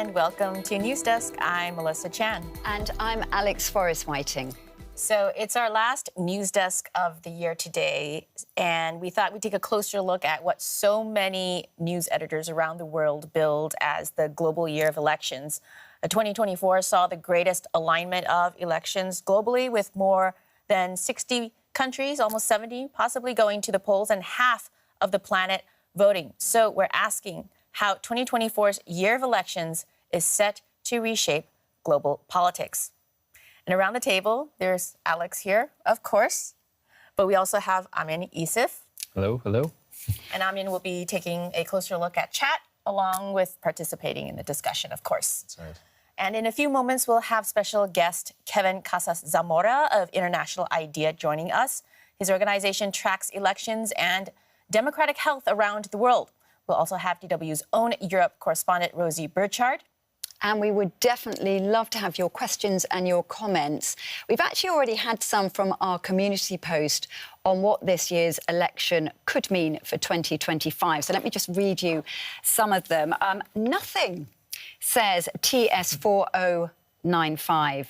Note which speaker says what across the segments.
Speaker 1: and welcome to News Desk. I'm Melissa Chan.
Speaker 2: And I'm Alex Forrest-Whiting.
Speaker 1: So it's our last News Desk of the year today, and we thought we'd take a closer look at what so many news editors around the world build as the global year of elections. 2024 saw the greatest alignment of elections globally, with more than 60 countries, almost 70, possibly going to the polls, and half of the planet voting. So we're asking how 2024's year of elections is set to reshape global politics. And around the table, there's Alex here, of course, but we also have Amin Isif.
Speaker 3: Hello, hello.
Speaker 1: And Amin will be taking a closer look at chat, along with participating in the discussion, of course.
Speaker 3: That's right.
Speaker 1: And in a few moments, we'll have special guest Kevin Casas Zamora of International IDEA joining us. His organization tracks elections and democratic health around the world. We'll also have DW's own Europe correspondent Rosie Burchard.
Speaker 2: And we would definitely love to have your questions and your comments. We've actually already had some from our community post on what this year's election could mean for 2025. So let me just read you some of them. Nothing, says TS4095.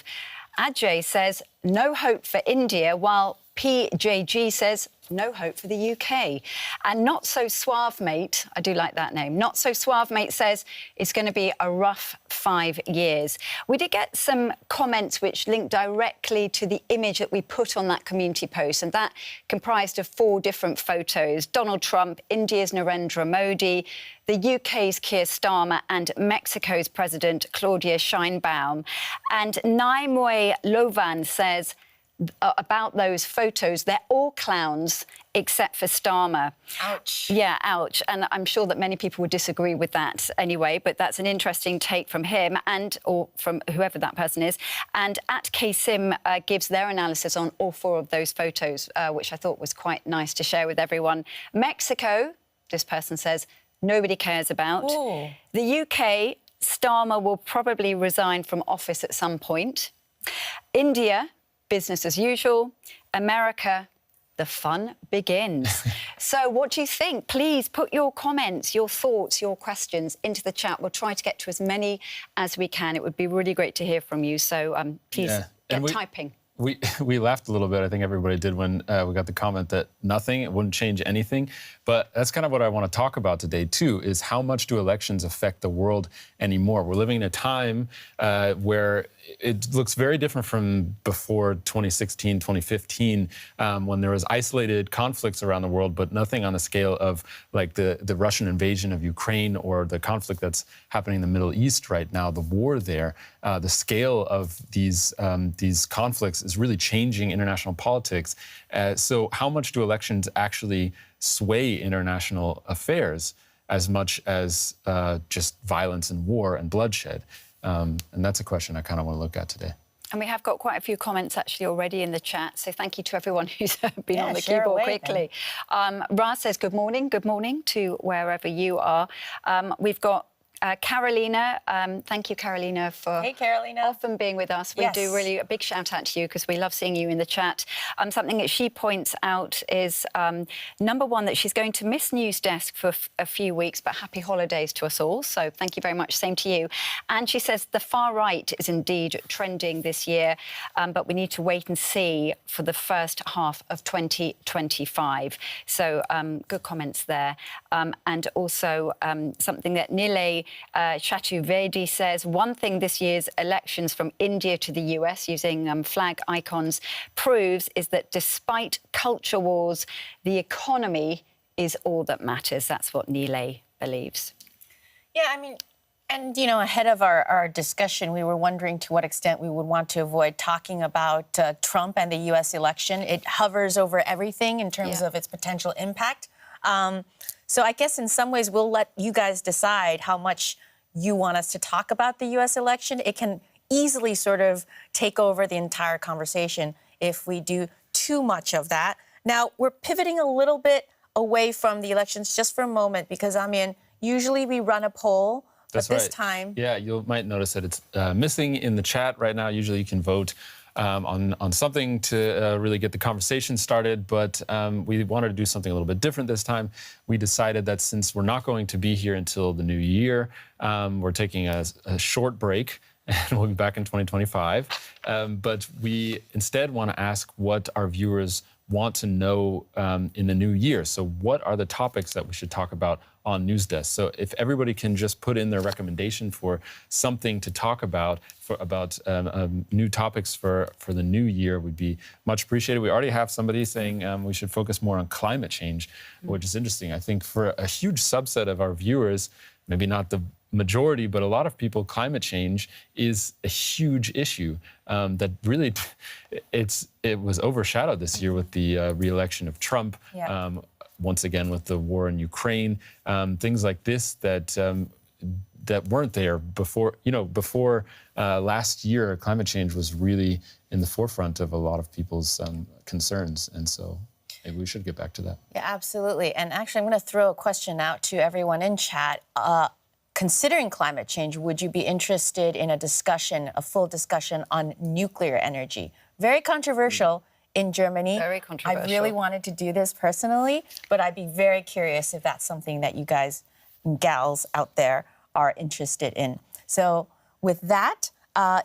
Speaker 2: Ajay says, no hope for India, while PJG says, no hope for the UK. And Not So Suave Mate, I do like that name, Not So Suave Mate says it's going to be a rough 5 years. We did get some comments which linked directly to the image that we put on that community post, and that comprised of 4 different photos: Donald Trump, India's Narendra Modi, the UK's Keir Starmer, and Mexico's President Claudia Sheinbaum. And Naimoy Lovan says, about those photos, they're all clowns except for Starmer.
Speaker 1: Ouch.
Speaker 2: Yeah, ouch. And I'm sure that many people would disagree with that anyway, but that's an interesting take from him or from whoever that person is. And at KSIM gives their analysis on all 4 of those photos, which I thought was quite nice to share with everyone. Mexico, this person says, nobody cares about.
Speaker 1: Ooh.
Speaker 2: The UK, Starmer will probably resign from office at some point. India, business as usual. America, the fun begins. So what do you think? Please put your comments, your thoughts, your questions into the chat. We'll try to get to as many as we can. It would be really great to hear from you. So please get typing.
Speaker 3: We laughed a little bit, I think everybody did, when we got the comment that nothing, it wouldn't change anything. But that's kind of what I want to talk about today, too, is how much do elections affect the world anymore? We're living in a time where it looks very different from before 2016, 2015, when there was isolated conflicts around the world, but nothing on the scale of like the Russian invasion of Ukraine or the conflict that's happening in the Middle East right now, the war there. The scale of these conflicts is really changing international politics. So how much do elections actually sway international affairs as much as just violence and war and bloodshed? And that's a question I kind of want to look at today.
Speaker 2: And we have got quite a few comments actually already in the chat, so thank you to everyone who's been on the
Speaker 1: share
Speaker 2: keyboard
Speaker 1: away,
Speaker 2: quickly. Raz says good morning to wherever you are. We've got Carolina, thank you, Carolina, for often being with us. We do really a big shout out to you because we love seeing you in the chat. Something that she points out is, number one, that she's going to miss News Desk for a few weeks, but happy holidays to us all. So thank you very much. Same to you. And she says the far right is indeed trending this year, but we need to wait and see for the first half of 2025. So good comments there. And also something that Nile Chaturvedi says, one thing this year's elections from India to the US using flag icons proves is that despite culture wars, the economy is all that matters. That's what Nile believes.
Speaker 1: Yeah, I mean, and, you know, ahead of our discussion, we were wondering to what extent we would want to avoid talking about Trump and the U.S. election. It hovers over everything in terms of its potential impact. So I guess in some ways we'll let you guys decide how much you want us to talk about the U.S. election. It can easily sort of take over the entire conversation if we do too much of that. Now, we're pivoting a little bit away from the elections just for a moment because, I mean, usually we run a poll.
Speaker 3: That's
Speaker 1: but this
Speaker 3: right.
Speaker 1: time...
Speaker 3: Yeah, you might notice that it's missing in the chat right now. Usually you can vote on something to really get the conversation started, but we wanted to do something a little bit different this time. We decided that since we're not going to be here until the new year, we're taking a short break, and we'll be back in 2025. But we instead want to ask what our viewers want to know in the new year. So what are the topics that we should talk about on News Desk? So if everybody can just put in their recommendation for something to talk about, new topics for the new year, would be much appreciated. We already have somebody saying we should focus more on climate change, which is interesting. I think for a huge subset of our viewers, maybe not the majority, but a lot of people, climate change is a huge issue that really, it was overshadowed this year with the re-election of Trump.
Speaker 1: Yeah.
Speaker 3: Once again with the war in Ukraine, things like this that weren't there before. Before last year, climate change was really in the forefront of a lot of people's concerns, and so maybe we should get back to that.
Speaker 1: Yeah, absolutely. And actually, I'm going to throw a question out to everyone in chat. Considering climate change, would you be interested in a full discussion on nuclear energy? Very controversial in Germany.
Speaker 2: Very controversial.
Speaker 1: I really wanted to do this personally, but I'd be very curious if that's something that you guys and gals out there are interested in. So with that,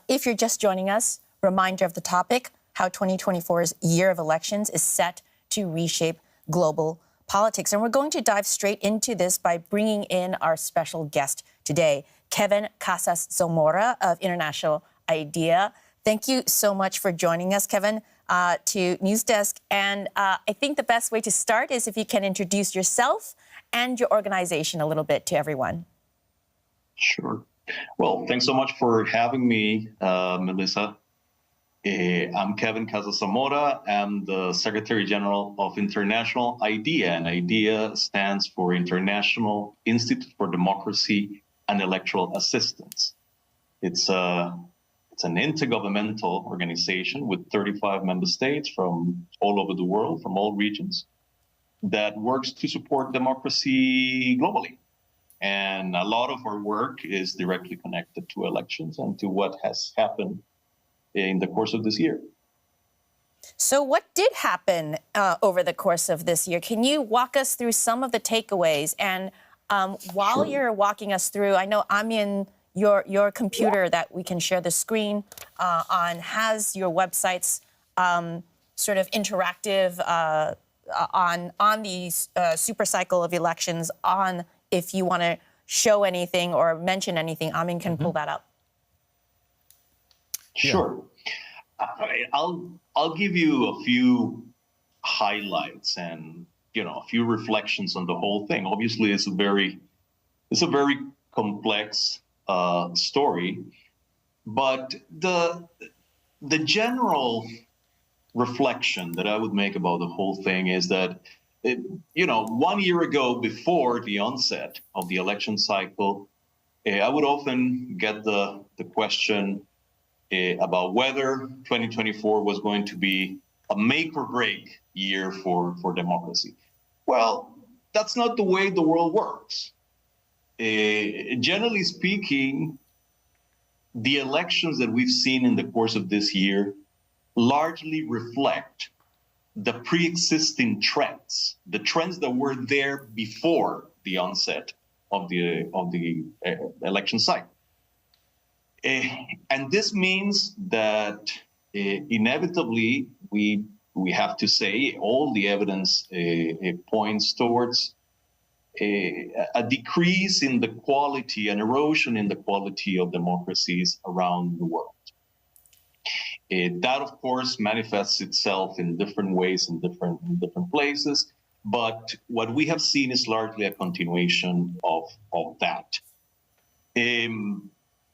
Speaker 1: if you're just joining us, reminder of the topic, how 2024's year of elections is set to reshape global politics. And we're going to dive straight into this by bringing in our special guest today, Kevin Casas Zamora of International Idea. Thank you so much for joining us, Kevin, to News Desk. And I think the best way to start is if you can introduce yourself and your organization a little bit to everyone.
Speaker 4: Sure. Well, thanks so much for having me, Melissa. I'm Kevin Casas Zamora. I'm the Secretary General of International IDEA, and IDEA stands for International Institute for Democracy and Electoral Assistance. It's an intergovernmental organization with 35 member states from all over the world, from all regions, that works to support democracy globally. And a lot of our work is directly connected to elections and to what has happened in the course of this year.
Speaker 1: So what did happen over the course of this year? Can you walk us through some of the takeaways? And while you're walking us through, I know I'm in your computer that we can share the screen on, has your website's sort of interactive on the super cycle of elections on, if you want to show anything or mention anything, Amin can pull that up.
Speaker 4: Sure. I'll give you a few highlights and a few reflections on the whole thing. Obviously, it's a very complex story, but the general reflection that I would make about the whole thing is that 1 year ago, before the onset of the election cycle, I would often get the question about whether 2024 was going to be a make or break year for democracy. Well, that's not the way the world works. Generally speaking, the elections that we've seen in the course of this year largely reflect the pre-existing trends, the trends that were there before the onset of the election cycle. And this means that inevitably we have to say all the evidence points towards a decrease in the quality, an erosion in the quality of democracies around the world. That, of course, manifests itself in different ways in different places. But what we have seen is largely a continuation of that.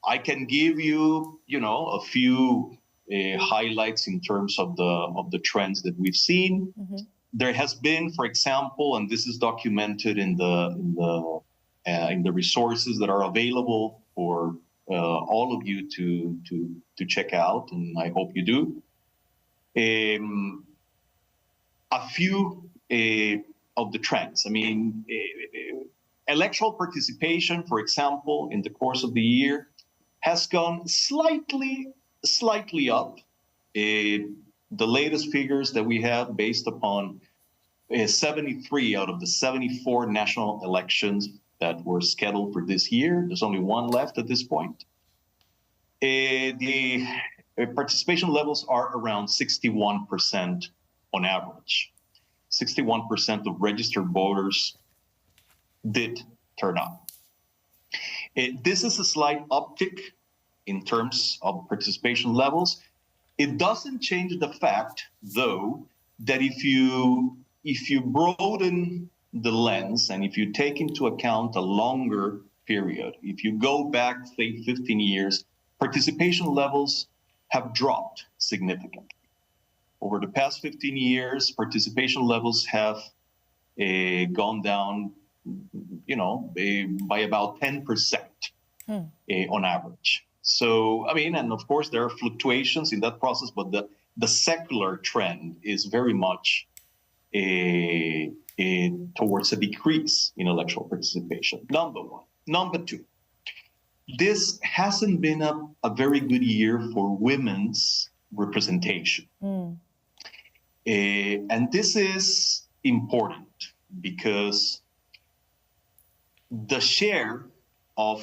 Speaker 4: I can give you, a few highlights in terms of the trends that we've seen. Mm-hmm. There has been, for example, and this is documented in the resources that are available for all of you to check out, and I hope you do. A few of the trends. I mean, electoral participation, for example, in the course of the year has gone slightly up, the latest figures that we have based upon 73 out of the 74 national elections that were scheduled for this year. There's only one left at this point. The participation levels are around 61% on average. 61% of registered voters did turn up. This is a slight uptick in terms of participation levels. It doesn't change the fact, though, that if you broaden the lens and if you take into account a longer period, if you go back, say, 15 years, participation levels have dropped significantly. Over the past 15 years, participation levels have gone down, by about 10% on average. So, I mean, and of course there are fluctuations in that process, but the secular trend is very much towards a decrease in electoral participation, number one. Number two, this hasn't been a very good year for women's representation. And this is important because the share of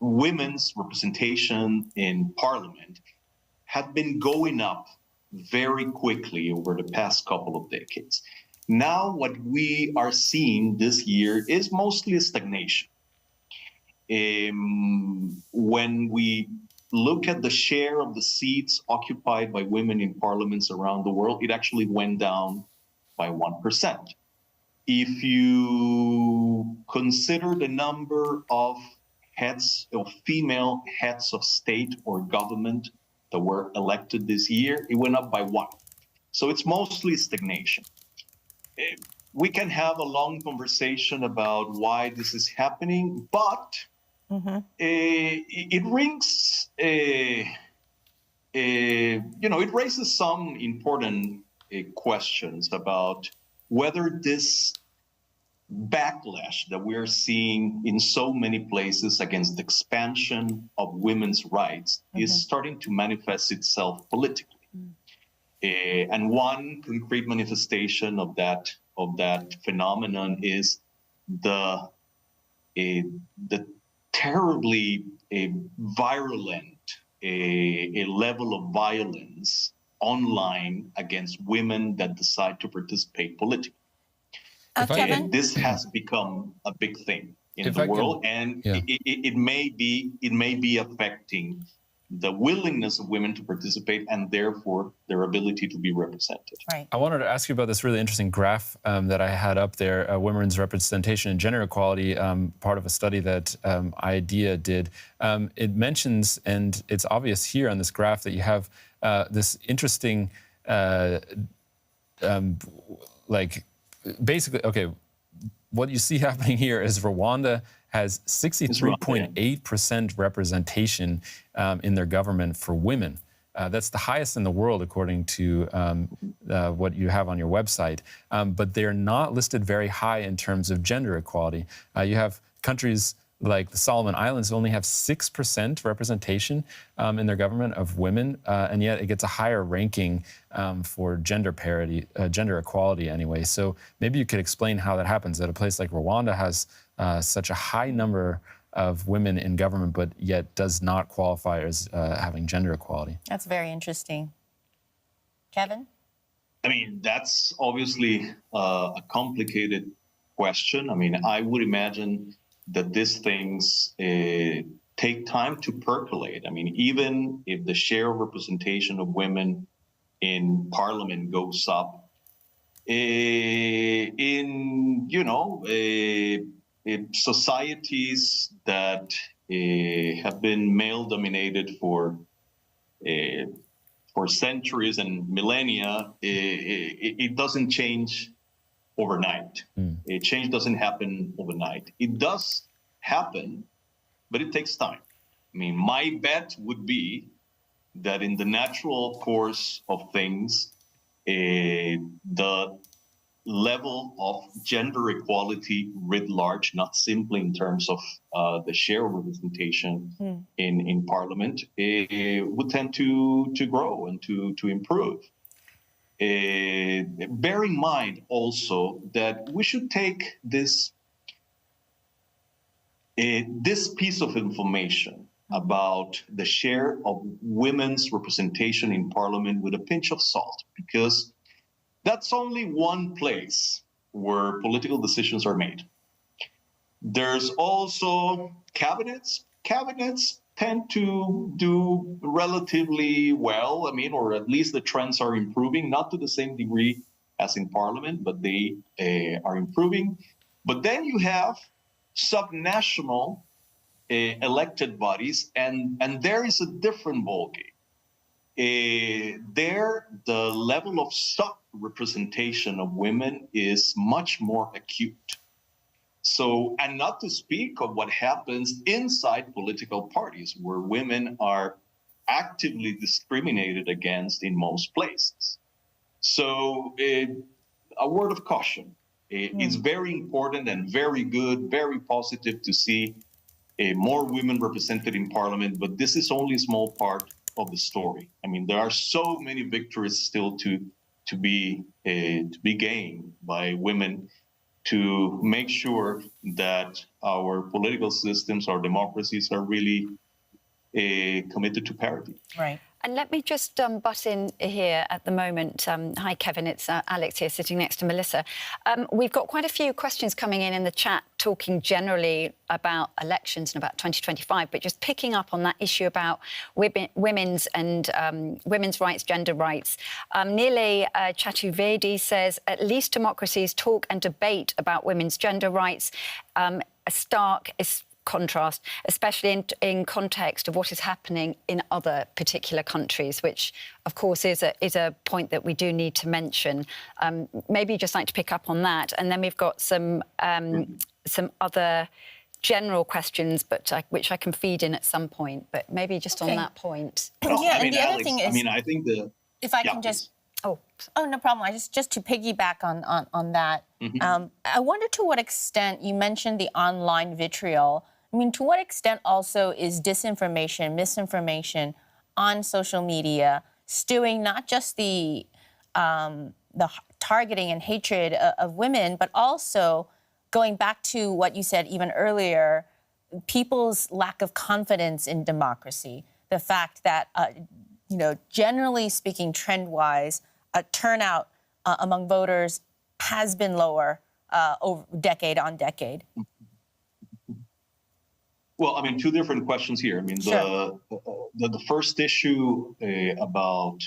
Speaker 4: women's representation in parliament had been going up very quickly over the past couple of decades. Now what we are seeing this year is mostly a stagnation. When we look at the share of the seats occupied by women in parliaments around the world, it actually went down by 1%. If you consider the number of female heads of state or government that were elected this year, it went up by 1. So it's mostly stagnation. We can have a long conversation about why this is happening, but it rings, it raises some important questions about whether this backlash that we're seeing in so many places against the expansion of women's rights is starting to manifest itself politically. And one concrete manifestation of that phenomenon is the terribly virulent level of violence online against women that decide to participate politically.
Speaker 1: Kevin?
Speaker 4: This has become a big thing in the world, and it may be affecting the willingness of women to participate and therefore their ability to be represented.
Speaker 1: Right.
Speaker 3: I wanted to ask you about this really interesting graph that I had up there, women's representation and gender equality, part of a study that IDEA did. It mentions, and it's obvious here on this graph, that you have this interesting, basically, okay, what you see happening here is Rwanda has 63.8% representation in their government for women. That's the highest in the world, according to what you have on your website. But they're not listed very high in terms of gender equality. You have countries like the Solomon Islands only have 6% representation in their government of women, and yet it gets a higher ranking for gender parity, gender equality anyway. So maybe you could explain how that happens, that a place like Rwanda has such a high number of women in government, but yet does not qualify as having gender equality.
Speaker 1: That's very interesting. Kevin?
Speaker 4: I mean, that's obviously a complicated question. I mean, I would imagine that these things take time to percolate. I mean, even if the share of representation of women in parliament goes up, in societies that have been male-dominated for centuries and millennia, it doesn't change overnight. Change doesn't happen overnight. It does happen, but it takes time. I mean, my bet would be that in the natural course of things, the level of gender equality writ large, not simply in terms of the share of representation in parliament, would tend to grow and to improve. Bear in mind also that we should take this piece of information about the share of women's representation in parliament with a pinch of salt, because that's only one place where political decisions are made. There's also cabinets. Cabinets tend to do relatively well, or at least the trends are improving, not to the same degree as in parliament, but they are improving. But then you have subnational elected bodies, and there is a different ballgame. There, the level of sub-representation of women is much more acute. So, and not to speak of what happens inside political parties, where women are actively discriminated against in most places. So, a word of caution. It's very important and very good, very positive to see more women represented in parliament, but this is only a small part of the story. There are so many victories still to be gained by women to make sure that our political systems, our democracies, are really committed to parity.
Speaker 2: Right. And let me just butt in here at the moment. Hi, Kevin. It's Alex here sitting next to Melissa. We've got quite a few questions coming in the chat talking generally about elections and about 2025, but just picking up on that issue about women's and women's rights, gender rights. Nile Chaturvedi says, at least democracies talk and debate about women's gender rights. A stark contrast, especially in context of what is happening in other particular countries, which, of course, is a point that we do need to mention. Maybe you'd just like to pick up on that, and then we've got some other general questions, but which I can feed in at some point. But maybe just on that point.
Speaker 4: Well,
Speaker 1: yeah, and the
Speaker 4: Alex,
Speaker 1: other thing is,
Speaker 4: I think
Speaker 1: if I can just. Oh, no problem. Just to piggyback on that, I wonder to what extent you mentioned the online vitriol. To what extent also is disinformation, misinformation on social media stewing not just the targeting and hatred of women, but also going back to what you said even earlier, people's lack of confidence in democracy, the fact that, generally speaking, trend-wise, turnout among voters has been lower over decade on decade.
Speaker 4: Well, two different questions here.
Speaker 1: Sure.
Speaker 4: The first issue about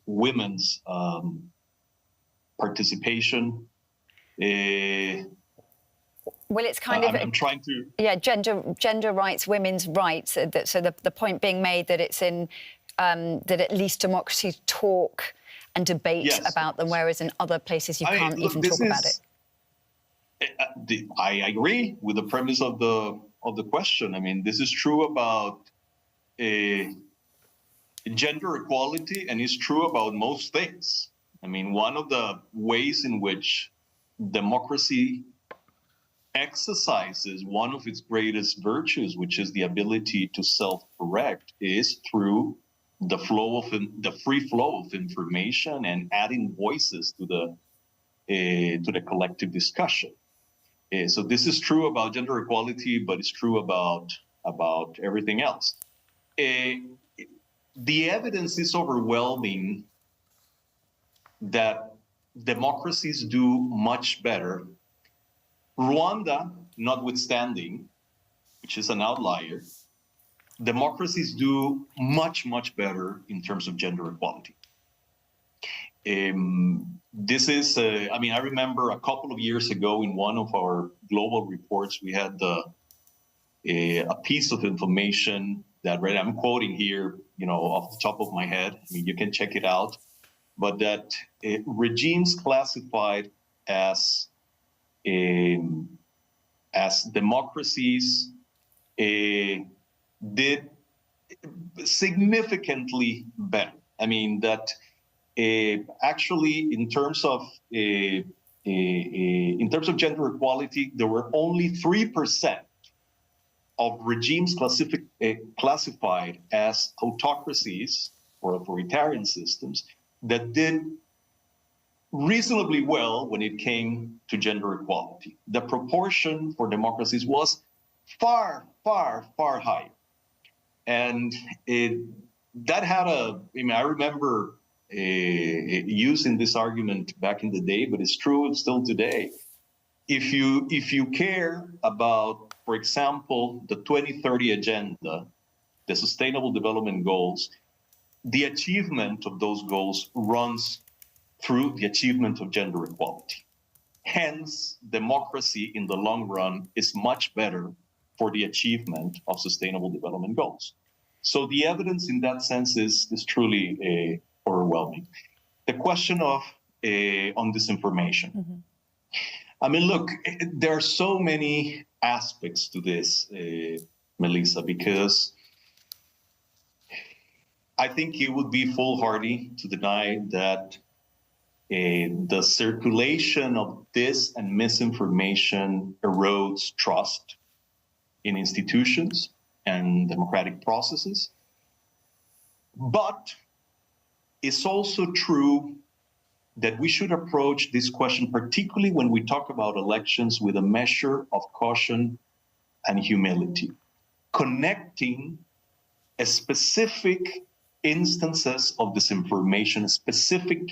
Speaker 4: women's participation.
Speaker 2: Well, it's kind of.
Speaker 4: I'm trying to.
Speaker 2: Yeah, gender rights, women's rights. So the point being made that it's in that at least democracies talk and debate about them, whereas in other places you can't even talk about it.
Speaker 4: I agree with the premise of the question. This is true about gender equality, and it's true about most things. One of the ways in which democracy exercises one of its greatest virtues, which is the ability to self-correct, is through the free flow of information and adding voices to the collective discussion. So this is true about gender equality, but it's true about everything else. The evidence is overwhelming that democracies do much better. Rwanda, notwithstanding, which is an outlier, democracies do much, much better in terms of gender equality. This is, I remember a couple of years ago in one of our global reports, we had a piece of information that I'm quoting here, off the top of my head. You can check it out, but that regimes classified as democracies did significantly better. That actually, in terms of gender equality, there were only 3% of regimes classified as autocracies or authoritarian systems that did reasonably well when it came to gender equality. The proportion for democracies was far, far, far higher. And that had I remember using this argument back in the day, but it's true still today. If you care about, for example, the 2030 agenda, the Sustainable Development Goals, the achievement of those goals runs through the achievement of gender equality. Hence, democracy in the long run is much better for the achievement of Sustainable Development Goals. So the evidence in that sense is truly overwhelming. The question of on disinformation. Mm-hmm. I mean, look, there are so many aspects to this, Melissa, because I think it would be foolhardy to deny that the circulation of dis and misinformation erodes trust in institutions and democratic processes. But it's also true that we should approach this question, particularly when we talk about elections, with a measure of caution and humility, connecting a specific instances of disinformation, specific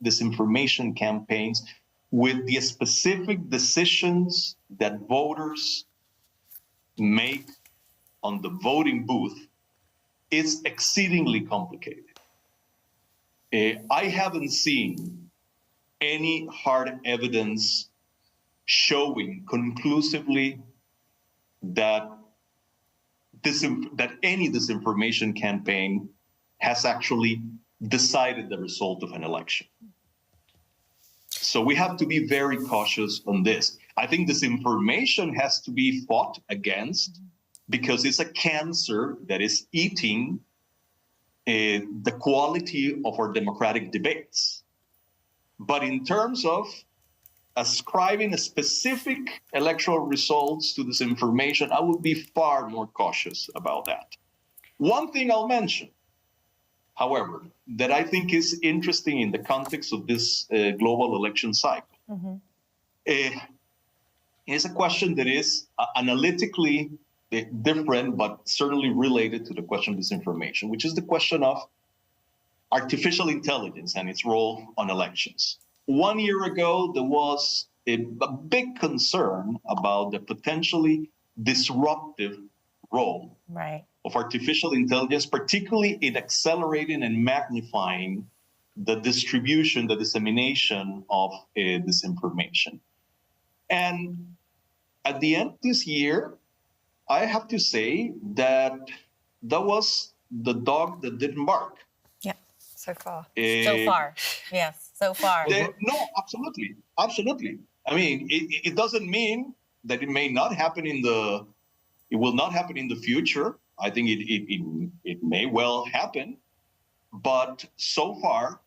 Speaker 4: disinformation campaigns with the specific decisions that voters make on the voting booth is exceedingly complicated. I haven't seen any hard evidence showing conclusively that any disinformation campaign has actually decided the result of an election. So we have to be very cautious on this. I think disinformation has to be fought against because it's a cancer that is eating the quality of our democratic debates. But in terms of ascribing a specific electoral results to disinformation, I would be far more cautious about that. One thing I'll mention, however, that I think is interesting in the context of this global election cycle, is a question that is analytically different, but certainly related to the question of disinformation, which is the question of artificial intelligence and its role on elections. 1 year ago, there was a big concern about the potentially disruptive role of artificial intelligence, particularly in accelerating and magnifying the distribution, the dissemination of disinformation. And at the end of this year, I have to say that was the dog that didn't bark.
Speaker 2: Yeah, so far.
Speaker 1: So far, yes, so far.
Speaker 4: No, absolutely, absolutely. I mean, it doesn't mean that it may not happen it will not happen in the future. I think it may well happen, but so far,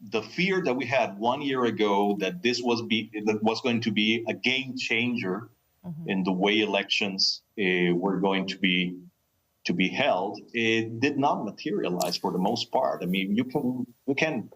Speaker 4: the fear that we had 1 year ago that this was going to be a game changer in the way elections were going to be held, it did not materialize for the most part. I mean, you can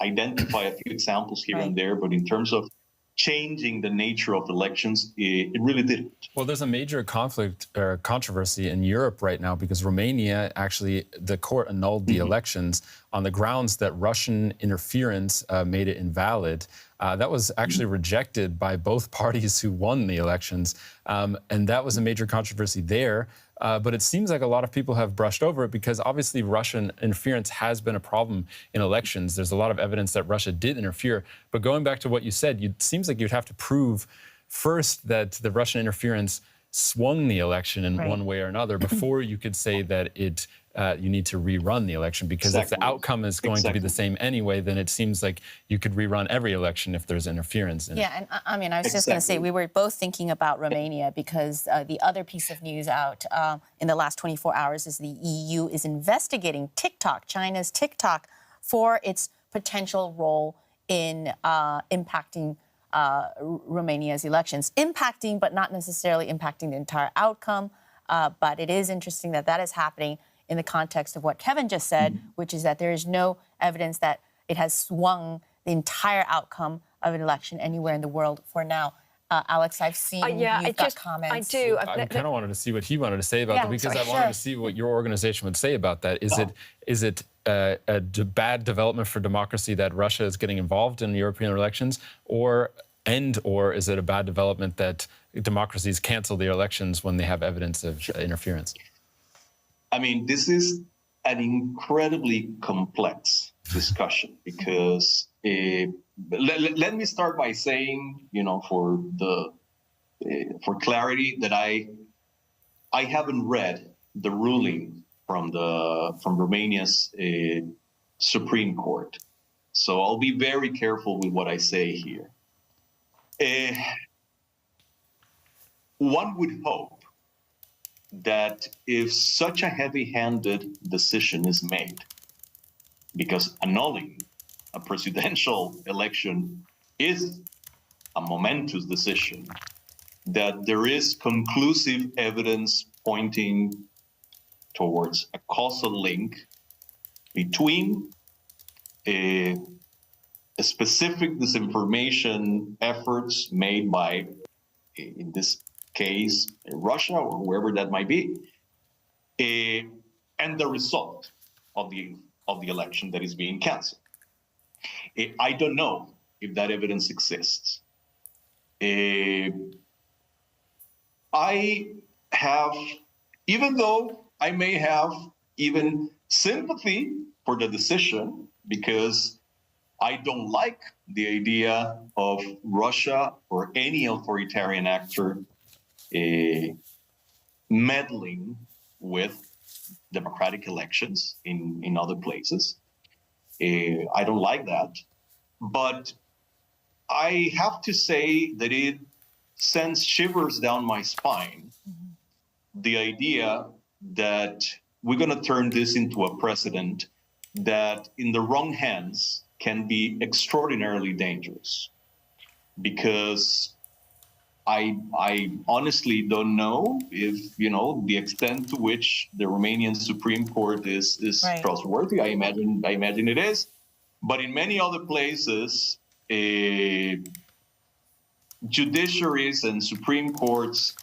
Speaker 4: identify a few examples here and there, but in terms of changing the nature of elections, it really didn't.
Speaker 3: Well, there's a major conflict or controversy in Europe right now because Romania, actually, the court annulled the elections on the grounds that Russian interference made it invalid. That was actually rejected by both parties who won the elections, and that was a major controversy there. But it seems like a lot of people have brushed over it because obviously Russian interference has been a problem in elections. There's a lot of evidence that Russia did interfere. But going back to what you said, it seems like you'd have to prove first that the Russian interference swung the election in one way or another before you could say that you need to rerun the election, because if the outcome is going to be the same anyway, then it seems like you could rerun every election if there's interference in it.
Speaker 1: Yeah, and I mean, I was just going to say, we were both thinking about Romania because the other piece of news out in the last 24 hours is the EU is investigating TikTok, China's TikTok, for its potential role in impacting Romania's elections. Impacting, but not necessarily impacting the entire outcome. But it is interesting that that is happening in the context of what Kevin just said, which is that there is no evidence that it has swung the entire outcome of an election anywhere in the world for now. Alex, I've seen you've got comments.
Speaker 2: I do.
Speaker 3: I kind of wanted to see what he wanted to say about that, because I wanted to see what your organization would say about that. Is it a bad development for democracy that Russia is getting involved in European elections, or is it a bad development that democracies cancel their elections when they have evidence of interference?
Speaker 4: I mean, this is an incredibly complex discussion, because let me start by saying, for clarity, that I haven't read the ruling from Romania's Supreme Court, so I'll be very careful with what I say here. One would hope that if such a heavy-handed decision is made, because annulling a presidential election is a momentous decision, that there is conclusive evidence pointing towards a causal link between a specific disinformation efforts made by, in this case, Russia or wherever that might be, and the result of the election that is being canceled. I don't know if that evidence exists. I have, even though I may have even sympathy for the decision, because I don't like the idea of Russia or any authoritarian actor meddling with democratic elections in other places. I don't like that. But I have to say that it sends shivers down my spine, the idea that we're going to turn this into a precedent that in the wrong hands can be extraordinarily dangerous. Because I honestly don't know if, the extent to which the Romanian Supreme Court is trustworthy. I imagine it is. But in many other places, judiciaries and Supreme Courts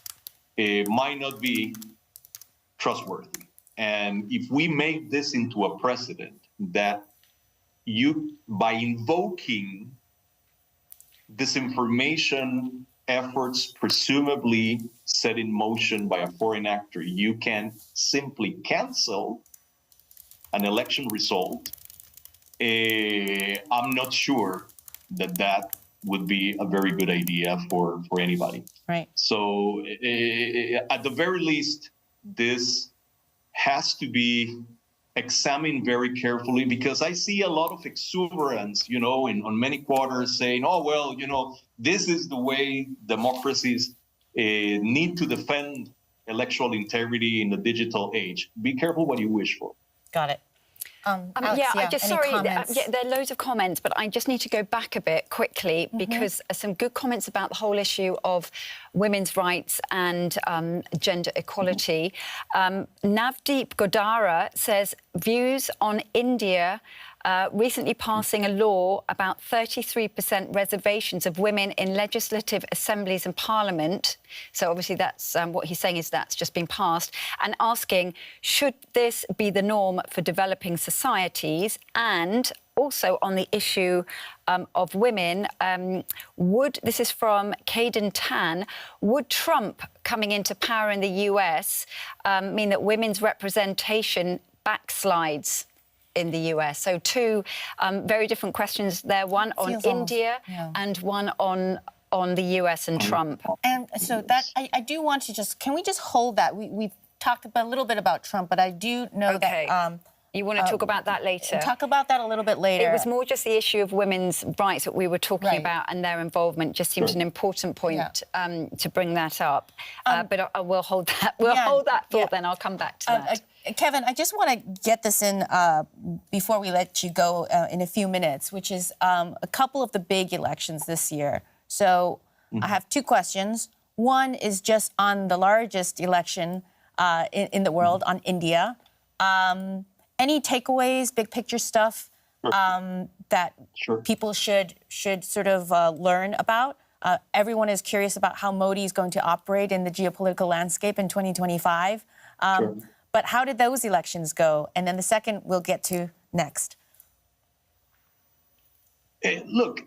Speaker 4: might not be trustworthy. And if we make this into a precedent that by invoking disinformation efforts presumably set in motion by a foreign actor, you can simply cancel an election result, I'm not sure that would be a very good idea for anybody.
Speaker 1: Right.
Speaker 4: So at the very least, this has to be examined very carefully, because I see a lot of exuberance, on many quarters saying, oh, well, this is the way democracies need to defend electoral integrity in the digital age. Be careful what you wish for.
Speaker 1: Got it. Alex,
Speaker 2: there are loads of comments, but I just need to go back a bit quickly, because some good comments about the whole issue of women's rights and gender equality. Navdeep Godara says, views on India recently passing a law about 33% reservations of women in legislative assemblies and parliament. So obviously that's what he's saying is that's just been passed, and asking, should this be the norm for developing societies? And also on the issue of women, this is from Caden Tan, would Trump coming into power in the US mean that women's representation backslides in the US? So two very different questions there, one on India and one on the US and Trump.
Speaker 1: And so that, I do want to can we just hold that? We've talked a little bit about Trump, but I do know that
Speaker 2: You want to talk about that later?
Speaker 1: Talk about that a little bit later.
Speaker 2: It was more just the issue of women's rights that we were talking about, and their involvement just seems an important point to bring that up. But I will hold that. We'll hold that thought. Then I'll come back to that.
Speaker 1: Kevin, I just want to get this in before we let you go in a few minutes, which is a couple of the big elections this year. So I have two questions. One is just on the largest election in the world, on India. Any takeaways, big picture stuff that people should sort of learn about? Everyone is curious about how Modi is going to operate in the geopolitical landscape in 2025. But how did those elections go? And then the second we'll get to next.
Speaker 4: Look,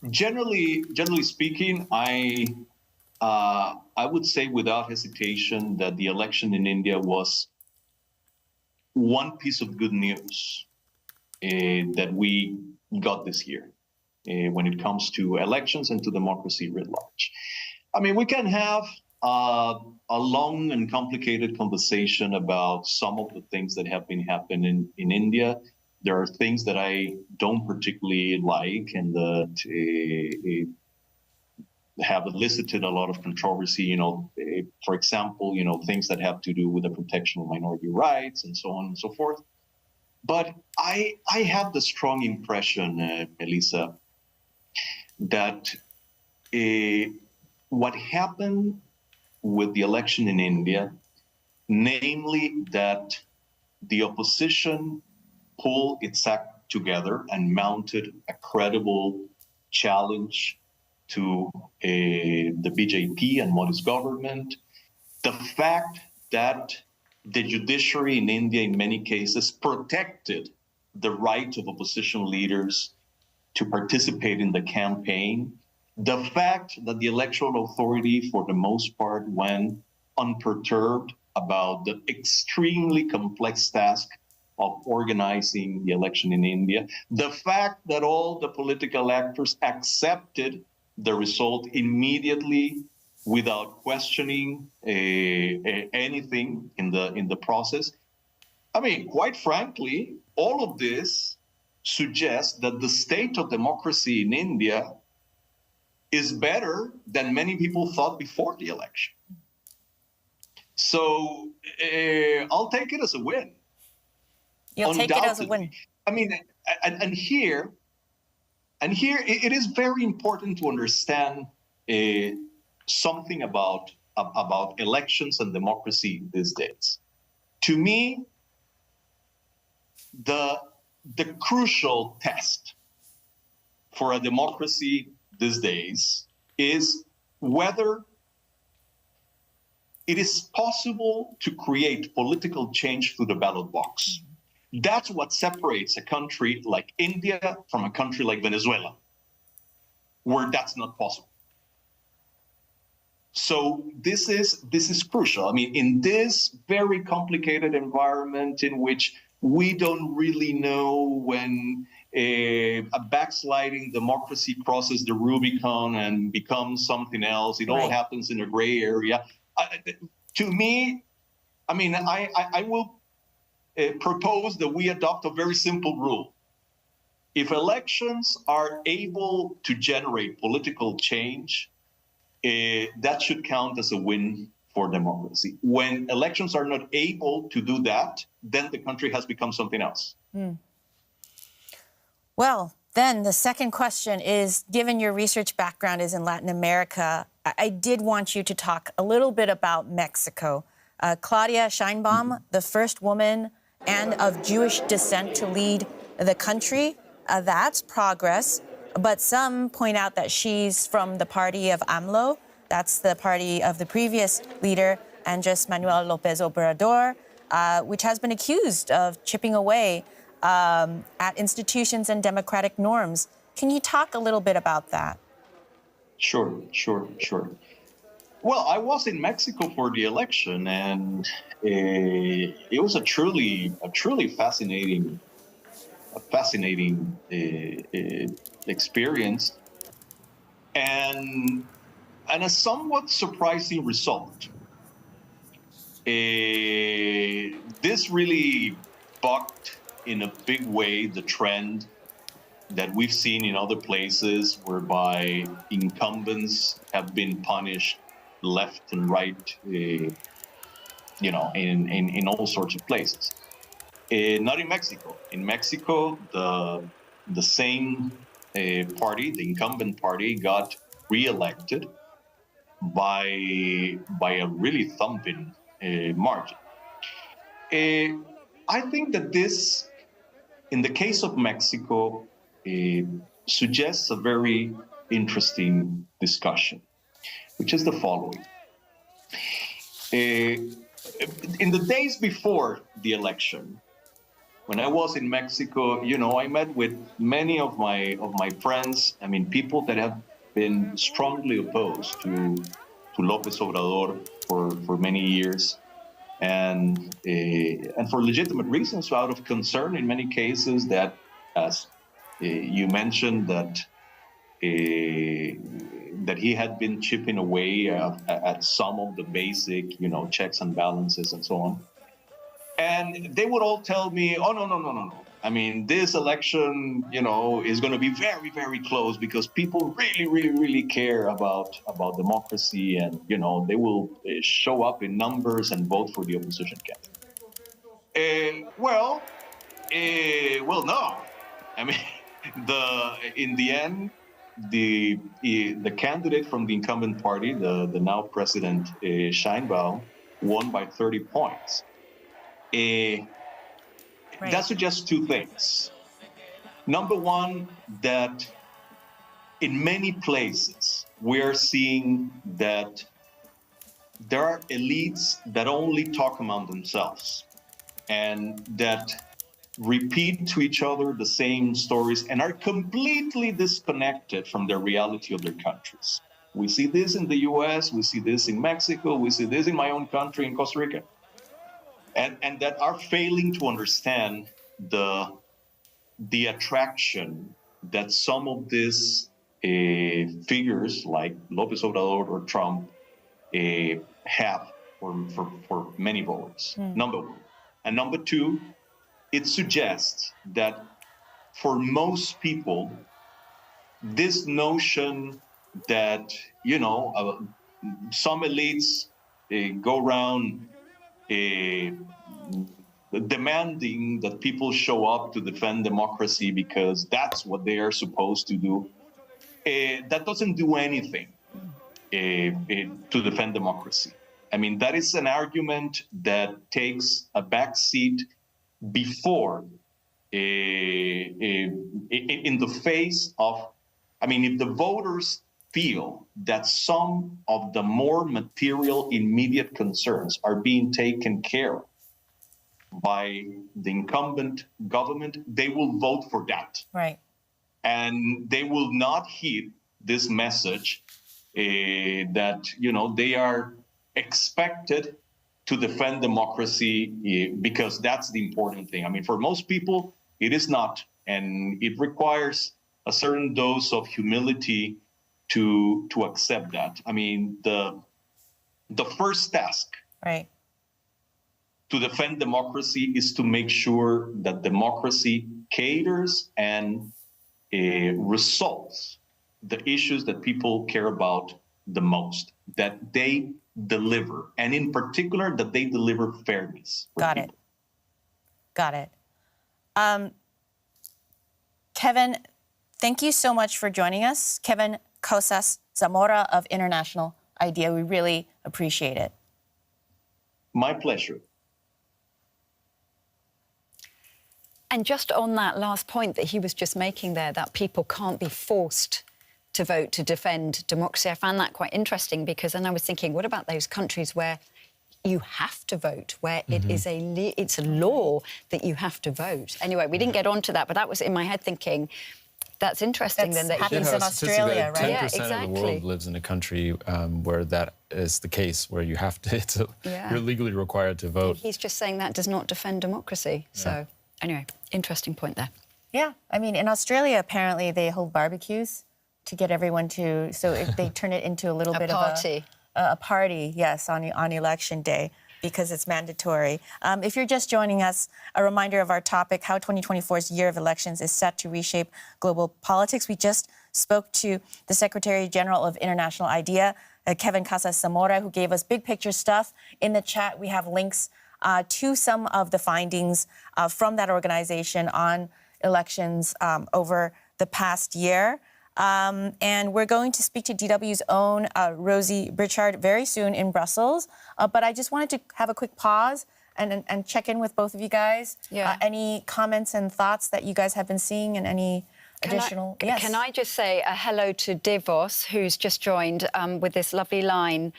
Speaker 4: generally speaking, I would say without hesitation that the election in India was one piece of good news that we got this year when it comes to elections and to democracy writ large. I mean, we can have a long and complicated conversation about some of the things that have been happening in India. There are things that I don't particularly like and that have elicited a lot of controversy, for example, things that have to do with the protection of minority rights and so on and so forth. But I have the strong impression, Melissa, that what happened with the election in India, namely that the opposition pulled its act together and mounted a credible challenge to the BJP and Modi's government. The fact that the judiciary in India, in many cases, protected the right of opposition leaders to participate in the campaign. The fact that the electoral authority, for the most part, went unperturbed about the extremely complex task of organizing the election in India. The fact that all the political actors accepted the result immediately without questioning anything in the process. I mean, quite frankly, all of this suggests that the state of democracy in India is better than many people thought before the election. So I'll take it as a win.
Speaker 1: You'll take it as a win.
Speaker 4: I mean, and here it is very important to understand something about elections and democracy these days. To me, the crucial test for a democracy these days is whether it is possible to create political change through the ballot box. That's what separates a country like India from a country like Venezuela, where that's not possible. So this is crucial. I mean, in this very complicated environment in which we don't really know when a backsliding democracy crosses the Rubicon and becomes something else, it all happens in a gray area. To me, I mean, I will propose that we adopt a very simple rule. If elections are able to generate political change, that should count as a win for democracy. When elections are not able to do that, then the country has become something else.
Speaker 1: Well, then the second question is, given your research background is in Latin America, I did want you to talk a little bit about Mexico. Claudia Sheinbaum, the first woman and of Jewish descent to lead the country, that's progress. But some point out that she's from the party of AMLO. That's the party of the previous leader, Andrés Manuel López Obrador, which has been accused of chipping away at institutions and democratic norms. Can you talk a little bit about that?
Speaker 4: Sure. Well, I was in Mexico for the election, and it was a truly fascinating experience, and a somewhat surprising result. This really bucked in a big way the trend that we've seen in other places whereby incumbents have been punished left and right, you know, in all sorts of places. Not in Mexico. In Mexico, the same party, the incumbent party, got reelected by a really thumping margin. I think that this, in the case of Mexico, suggests a very interesting discussion, which is the following. In the days before the election, when I was in Mexico, you know, I met with many of my friends. I mean, people that have been strongly opposed to López Obrador for many years, and for legitimate reasons, out of concern in many cases that, as you mentioned, that he had been chipping away at some of the basic, you know, checks and balances and so on. And they would all tell me, oh, no. I mean, this election, you know, is going to be very, very close because people really care about democracy, and, you know, they will show up in numbers and vote for the opposition candidate. Well, no. I mean, in the end, the candidate from the incumbent party, the now President Sheinbaum, won by 30 points. Right. That suggests two things. Number one, that in many places we are seeing that there are elites that only talk among themselves and that repeat to each other the same stories and are completely disconnected from the reality of their countries. We see this in the US, we see this in Mexico, we see this in my own country, in Costa Rica. And that are failing to understand the attraction that some of these figures like López Obrador or Trump have for many voters, number one. And number two, it suggests that for most people, this notion that, you know, some elites go around demanding that people show up to defend democracy because that's what they are supposed to do, that doesn't do anything to defend democracy. I mean, that is an argument that takes a backseat before, in the face of, I mean, if the voters feel that some of the more material immediate concerns are being taken care of by the incumbent government, they will vote for that. Right. And they will not heed this message that, you know, they are expected to defend democracy because that's the important thing. I mean, for most people, it is not. And it requires a certain dose of humility to accept that. I mean, the first task, right, to defend democracy is to make sure that democracy caters and resolves the issues that people care about the most, that they deliver, and in particular, that they deliver fairness. Got it.
Speaker 1: Got it. Kevin, thank you so much for joining us. Kevin Casas Zamora of International IDEA. We really appreciate it.
Speaker 4: My pleasure.
Speaker 2: And just on that last point that he was just making there, that people can't be forced to vote to defend democracy, I found that quite interesting, because then I was thinking, what about those countries where you have to vote, where it is it's a law that you have to vote? Anyway, we didn't get onto that, but that was in my head thinking, that's interesting.
Speaker 1: That
Speaker 2: then
Speaker 1: happens in Australia, right?
Speaker 3: 10%
Speaker 2: Yeah, exactly.
Speaker 3: of the world lives in a country where that is the case, where you have to, you're legally required to vote.
Speaker 2: He's just saying that does not defend democracy. Yeah. So anyway, interesting point there.
Speaker 1: Yeah, I mean, in Australia, apparently they hold barbecues to get everyone to, so if they turn it into a little bit
Speaker 2: party.
Speaker 1: of a party, yes, on election day. because it's mandatory. If you're just joining us, a reminder of our topic, how 2024's year of elections is set to reshape global politics. We just spoke to the Secretary General of International IDEA, Kevin Casas Zamora, who gave us big picture stuff. In the chat, we have links to some of the findings from that organization on elections over the past year. And we're going to speak to DW's own Rosie Brichard very soon in Brussels. But I just wanted to have a quick pause and check in with both of you guys.
Speaker 2: Yeah.
Speaker 1: Any comments and thoughts that you guys have been seeing and any additional? Yes.
Speaker 2: Can I just say a hello to Divos, who's just joined with this lovely line,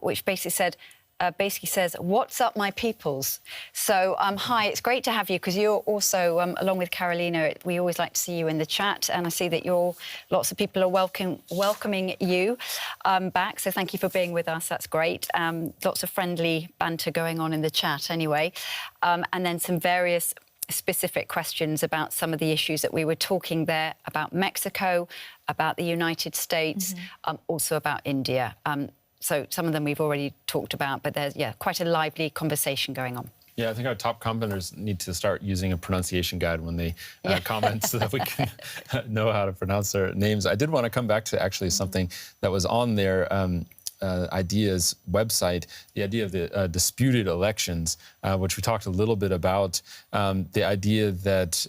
Speaker 2: which basically says, "What's up, my peoples?" So, hi, it's great to have you, because you're also, along with Carolina, we always like to see you in the chat, and I see that lots of people are welcoming you back, so thank you for being with us, that's great. Lots of friendly banter going on in the chat anyway, and then some various specific questions about some of the issues that we were talking there, about Mexico, about the United States, also about India. So some of them we've already talked about, but there's, quite a lively conversation going on.
Speaker 3: Yeah, I think our top commenters need to start using a pronunciation guide when they comment so that we can know how to pronounce their names. I did want to come back to actually something that was on their IDEA's website, the idea of the disputed elections, which we talked a little bit about, the idea that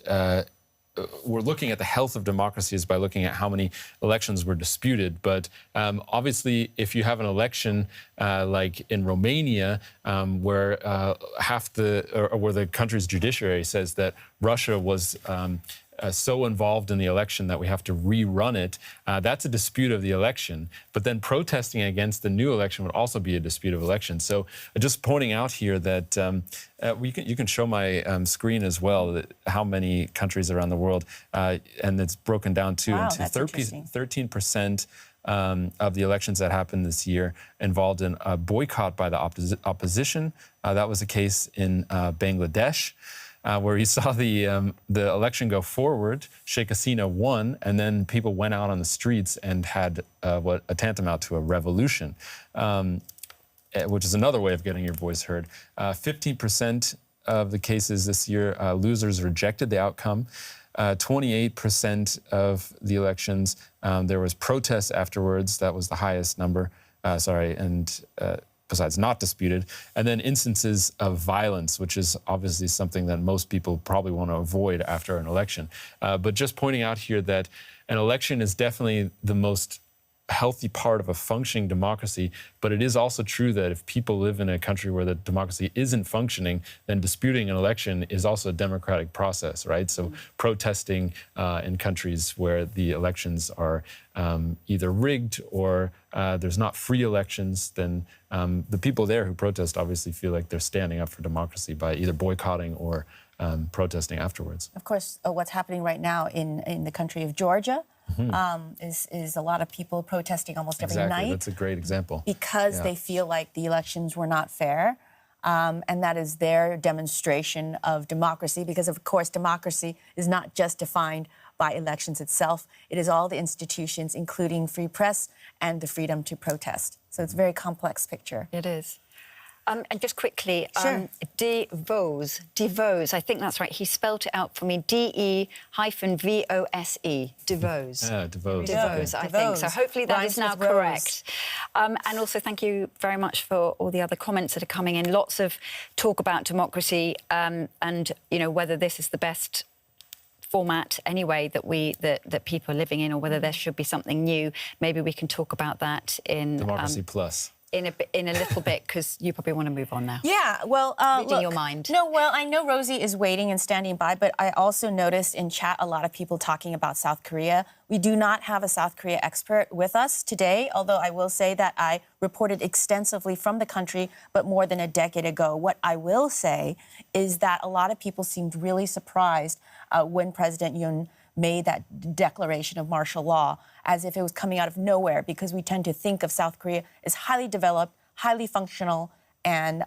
Speaker 3: we're looking at the health of democracies by looking at how many elections were disputed. But obviously, if you have an election like in Romania, where where the country's judiciary says that Russia was so involved in the election that we have to rerun it, that's a dispute of the election. But then protesting against the new election would also be a dispute of election. So just pointing out here that you can show my screen as well, that how many countries around the world, and it's broken down too into 13% of the elections that happened this year involved in a boycott by the opposition. That was the case in Bangladesh. Where you saw the election go forward, Sheikh Hasina won, and then people went out on the streets and had what a tantamount to a revolution, which is another way of getting your voice heard. 15% of the cases this year, losers rejected the outcome. 28% of the elections, there was protests afterwards. That was the highest number. Besides not disputed, and then instances of violence, which is obviously something that most people probably want to avoid after an election. But just pointing out here that an election is definitely the most healthy part of a functioning democracy, but it is also true that if people live in a country where the democracy isn't functioning, then disputing an election is also a democratic process, right? So protesting in countries where the elections are either rigged or there's not free elections, then the people there who protest obviously feel like they're standing up for democracy by either boycotting or protesting afterwards.
Speaker 1: Of course, what's happening right now in the country of Georgia is a lot of people protesting almost every night.
Speaker 3: That's a great example.
Speaker 1: Because they feel like the elections were not fair. And that is their demonstration of democracy, because, of course, democracy is not just defined by elections itself. It is all the institutions, including free press and the freedom to protest. So it's a very complex picture.
Speaker 2: It is. And just quickly,
Speaker 1: Sure.
Speaker 2: DeVos, I think that's right. He spelled it out for me, DE-VOSE, DeVos.
Speaker 3: Yeah, DeVos.
Speaker 2: DeVos, I think. So hopefully that is now correct. And also thank you very much for all the other comments that are coming in. Lots of talk about democracy and, you know, whether this is the best format anyway that people are living in, or whether there should be something new. Maybe we can talk about that in
Speaker 3: Democracy Plus.
Speaker 2: In a little bit, because you probably want to move on now.
Speaker 1: Yeah, well,
Speaker 2: reading your mind.
Speaker 1: No, well, I know Rosie is waiting and standing by, but I also noticed in chat a lot of people talking about South Korea. We do not have a South Korea expert with us today, although I will say that I reported extensively from the country, but more than a decade ago. What I will say is that a lot of people seemed really surprised when President Yoon made that declaration of martial law, as if it was coming out of nowhere, because we tend to think of South Korea as highly developed, highly functional, and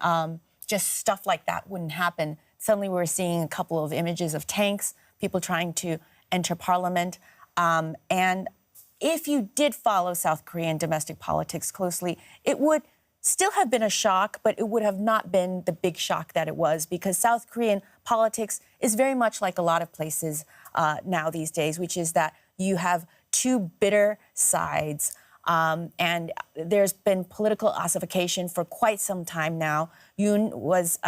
Speaker 1: just stuff like that wouldn't happen. Suddenly we were seeing a couple of images of tanks, people trying to enter parliament. And if you did follow South Korean domestic politics closely, it would still have been a shock, but it would have not been the big shock that it was, because South Korean politics is very much like a lot of places now these days, which is that you have two bitter sides. And there's been political ossification for quite some time now. Yoon was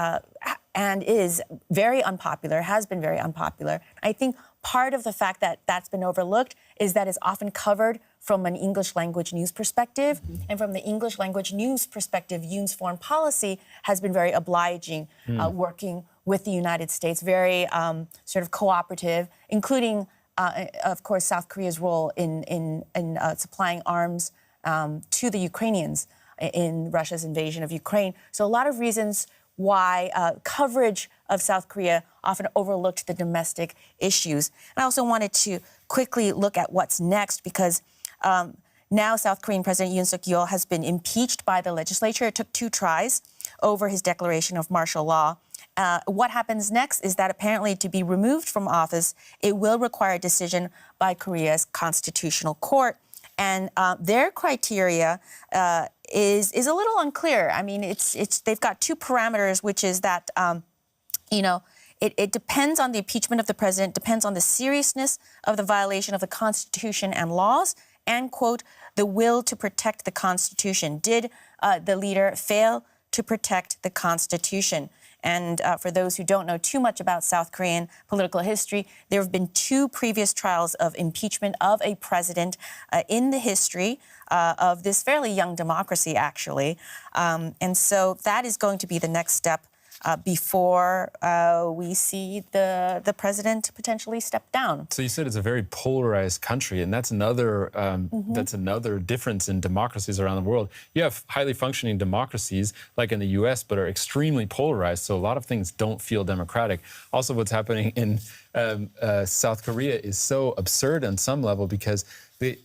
Speaker 1: and is very unpopular, has been very unpopular. I think part of the fact that that's been overlooked is that it's often covered from an English language news perspective. Mm-hmm. And from the English language news perspective, Yoon's foreign policy has been very obliging, working with the United States, very sort of cooperative, including, of course, South Korea's role in supplying arms to the Ukrainians in Russia's invasion of Ukraine. So a lot of reasons why coverage of South Korea often overlooked the domestic issues. And I also wanted to quickly look at what's next, because now South Korean President Yoon Suk-yeol has been impeached by the legislature. It took 2 tries over his declaration of martial law. What happens next is that apparently to be removed from office, it will require a decision by Korea's constitutional court. And their criteria is a little unclear. I mean, they've got 2 parameters, which is that, it depends on the impeachment of the president, depends on the seriousness of the violation of the Constitution and laws, and, quote, the will to protect the Constitution. Did the leader fail to protect the Constitution? And for those who don't know too much about South Korean political history, there have been 2 previous trials of impeachment of a president in the history of this fairly young democracy, actually. And so that is going to be the next step before we see the president potentially step down.
Speaker 3: So you said it's a very polarized country, and that's another that's another difference in democracies around the world. You have highly functioning democracies like in the U.S., but are extremely polarized. So a lot of things don't feel democratic. Also, what's happening in South Korea is so absurd on some level, because the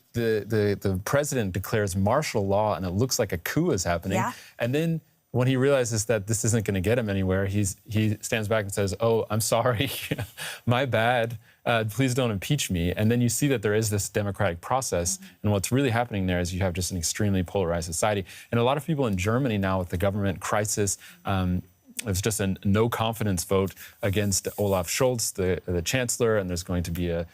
Speaker 3: president declares martial law, and it looks like a coup is happening, and then when he realizes that this isn't going to get him anywhere, he stands back and says, "Oh, I'm sorry, my bad. Please don't impeach me." And then you see that there is this democratic process. And what's really happening there is you have just an extremely polarized society. And a lot of people in Germany now, with the government crisis, it's just a no confidence vote against Olaf Scholz, the chancellor, and there's going to be a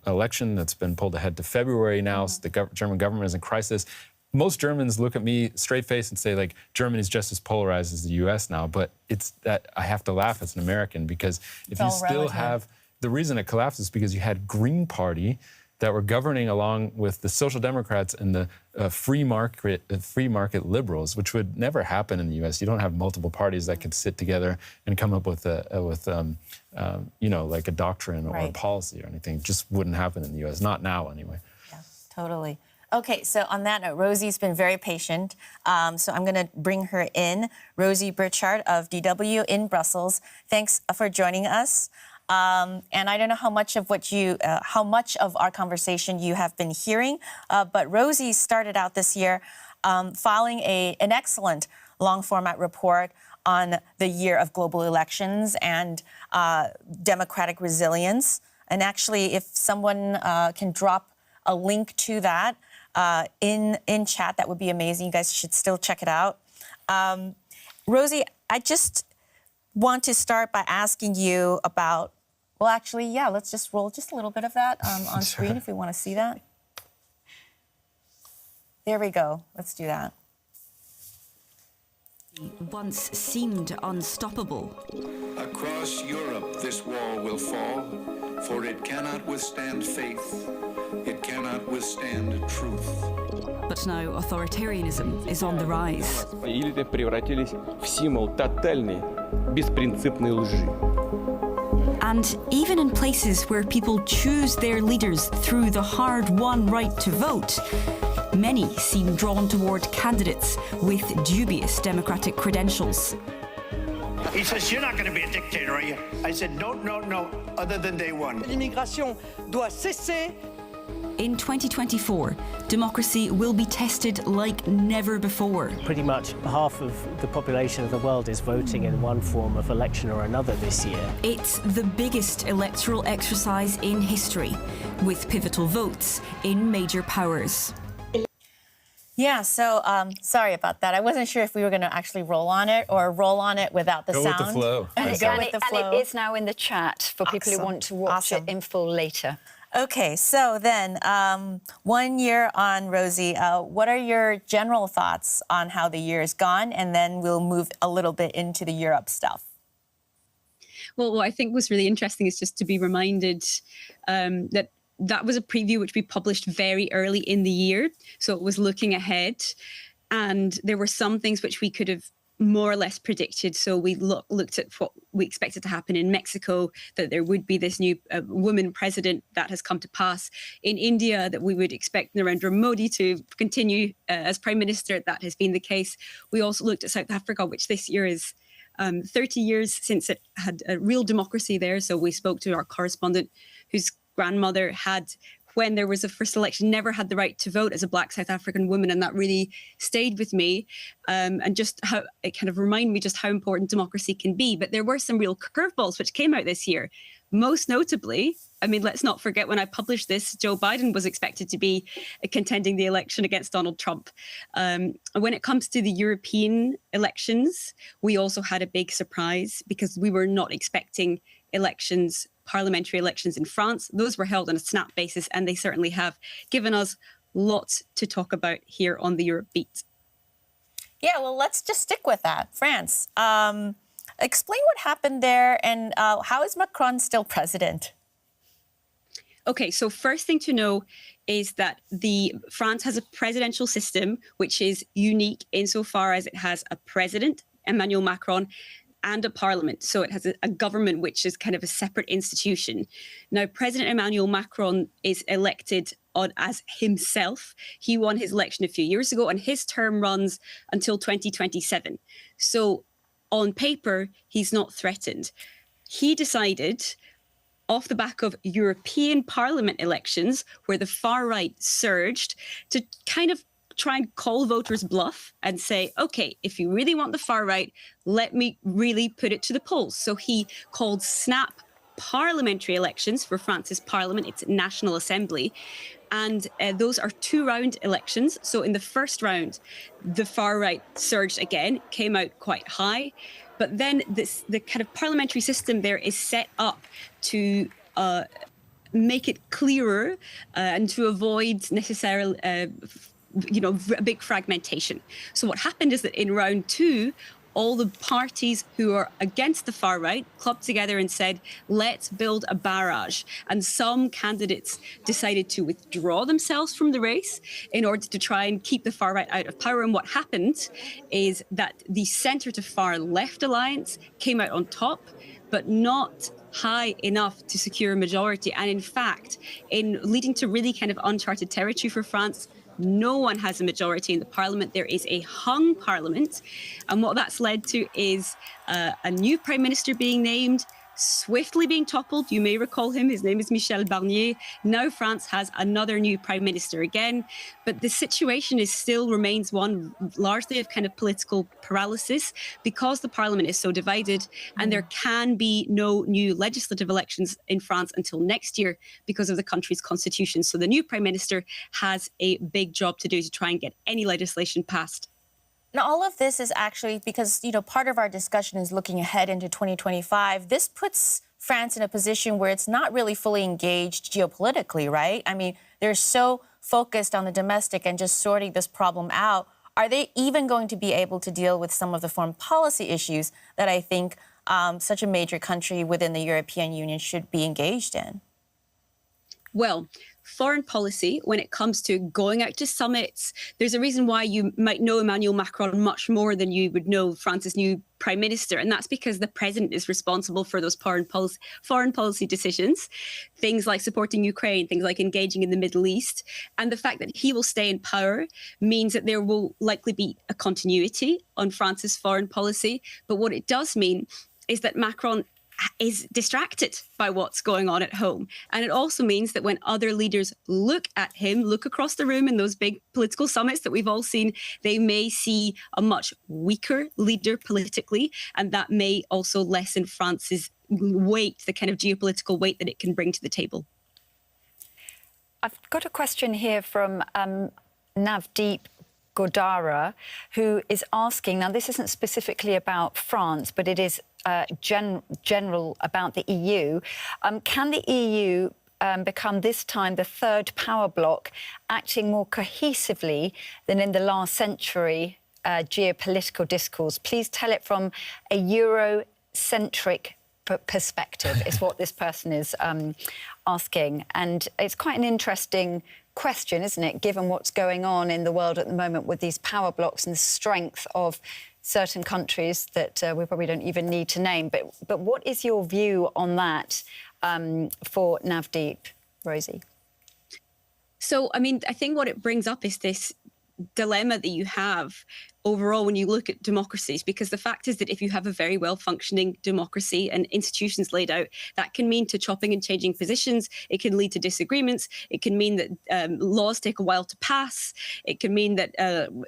Speaker 3: election that's been pulled ahead to February now. So the German government is in crisis. Most Germans look at me straight face and say, like, Germany's just as polarized as the U.S. now. But it's that I have to laugh as an American, because if you still have, the reason it collapses is because you had Green Party that were governing along with the Social Democrats and the free market liberals, which would never happen in the U.S. You don't have multiple parties that could sit together and come up with like a doctrine or a policy or anything. It just wouldn't happen in the U.S. Not now, anyway.
Speaker 1: Yeah, totally. Okay, so on that note, Rosie's been very patient, so I'm going to bring her in. Rosie Burchard of DW in Brussels. Thanks for joining us. And I don't know how much of our conversation you have been hearing, but Rosie started out this year filing an excellent long-format report on the year of global elections and democratic resilience. And actually, if someone can drop a link to that in chat, that would be amazing. You guys should still check it out. Rosie, I just want to start by asking you about, well, actually, yeah, let's just roll just a little bit of that on screen if we want to see that. There we go. Let's do that.
Speaker 5: Once seemed unstoppable.
Speaker 6: Across Europe, this wall will fall, for it cannot withstand faith. It cannot withstand truth.
Speaker 5: But now authoritarianism is on the rise.
Speaker 7: Элиты превратились в символ тотальной, беспринципной лжи.
Speaker 5: And even in places where people choose their leaders through the hard-won right to vote, many seem drawn toward candidates with dubious democratic credentials.
Speaker 8: He says, "You're not going to be a dictator, are you?" I said, no, other than day one.
Speaker 9: L'immigration doit cesser.
Speaker 5: In 2024, democracy will be tested like never before.
Speaker 10: Pretty much half of the population of the world is voting in one form of election or another this year.
Speaker 5: It's the biggest electoral exercise in history, with pivotal votes in major powers.
Speaker 1: Yeah, so sorry about that. I wasn't sure if we were going to actually roll on it or roll on it without the
Speaker 3: Go
Speaker 1: sound.
Speaker 3: with the flow.
Speaker 1: Go with the flow.
Speaker 2: And it is now in the chat for people who want to watch it in full later.
Speaker 1: Okay, so then 1 year on, Rosie. What are your general thoughts on how the year has gone? And then we'll move a little bit into the Europe stuff.
Speaker 11: Well, what I think was really interesting is just to be reminded that was a preview which we published very early in the year. So it was looking ahead. And there were some things which we could have more or less predicted. So we looked at what we expected to happen in Mexico, that there would be this new woman president that has come to pass. In India, that we would expect Narendra Modi to continue as prime minister. That has been the case. We also looked at South Africa, which this year is 30 years since it had a real democracy there. So we spoke to our correspondent whose grandmother had, when there was a first election, never had the right to vote as a Black South African woman. And that really stayed with me. And just how it kind of reminded me just how important democracy can be. But there were some real curveballs which came out this year. Most notably, I mean, let's not forget when I published this, Joe Biden was expected to be contending the election against Donald Trump. When it comes to the European elections, we also had a big surprise because we were not expecting elections, parliamentary elections in France. Those were held on a snap basis, and they certainly have given us lots to talk about here on the Europe Beat.
Speaker 1: Yeah, well, let's just stick with that. France. Explain what happened there, and how is Macron still president?
Speaker 11: Okay, so first thing to know is that France has a presidential system which is unique insofar as it has a president, Emmanuel Macron, and a parliament. So it has a government which is kind of a separate institution. Now, President Emmanuel Macron is elected as himself. He won his election a few years ago, and his term runs until 2027. So on paper, he's not threatened. He decided, off the back of European Parliament elections, where the far right surged, to kind of try and call voters' bluff and say, okay, if you really want the far right, let me really put it to the polls. So he called snap parliamentary elections for France's parliament, its National Assembly. And those are 2-round elections. So in the first round, the far right surged again, came out quite high. But then the kind of parliamentary system there is set up to make it clearer and to avoid necessarily a big fragmentation. So what happened is that in round 2, all the parties who are against the far right clubbed together and said, let's build a barrage. And some candidates decided to withdraw themselves from the race in order to try and keep the far right out of power. And what happened is that the centre to far left alliance came out on top, but not high enough to secure a majority. And in fact, in leading to really kind of uncharted territory for France, no one has a majority in the parliament. There is a hung parliament. And what that's led to is a new prime minister being named, swiftly being toppled. You may recall him. His name is Michel Barnier. Now France has another new prime minister again. But the situation still remains one largely of kind of political paralysis because the parliament is so divided, and there can be no new legislative elections in France until next year because of the country's constitution. So the new prime minister has a big job to do to try and get any legislation passed.
Speaker 1: And all of this is actually because, part of our discussion is looking ahead into 2025. This puts France in a position where it's not really fully engaged geopolitically, right? I mean, they're so focused on the domestic and just sorting this problem out. Are they even going to be able to deal with some of the foreign policy issues that I think such a major country within the European Union should be engaged in?
Speaker 11: Well, foreign policy, when it comes to going out to summits, there's a reason why you might know Emmanuel Macron much more than you would know France's new prime minister. And that's because the president is responsible for those foreign policy decisions, things like supporting Ukraine, things like engaging in the Middle East. And the fact that he will stay in power means that there will likely be a continuity on France's foreign policy. But what it does mean is that Macron is distracted by what's going on at home. And it also means that when other leaders look at him, look across the room in those big political summits that we've all seen, they may see a much weaker leader politically. And that may also lessen France's weight, the kind of geopolitical weight that it can bring to the table.
Speaker 2: I've got a question here from Navdeep Godara, who is asking, now this isn't specifically about France, but it is general about the EU. Can the EU become this time the third power bloc, acting more cohesively than in the last century geopolitical discourse? Please tell it from a Eurocentric perspective, is what this person is asking. And it's quite an interesting question, isn't it, given what's going on in the world at the moment with these power blocs and the strength of certain countries that we probably don't even need to name. But what is your view on that for Navdeep, Rosie?
Speaker 11: So, I mean, I think what it brings up is this dilemma that you have overall when you look at democracies, because the fact is that if you have a very well-functioning democracy and institutions laid out, that can mean to chopping and changing positions. It can lead to disagreements. It can mean that laws take a while to pass. It can mean that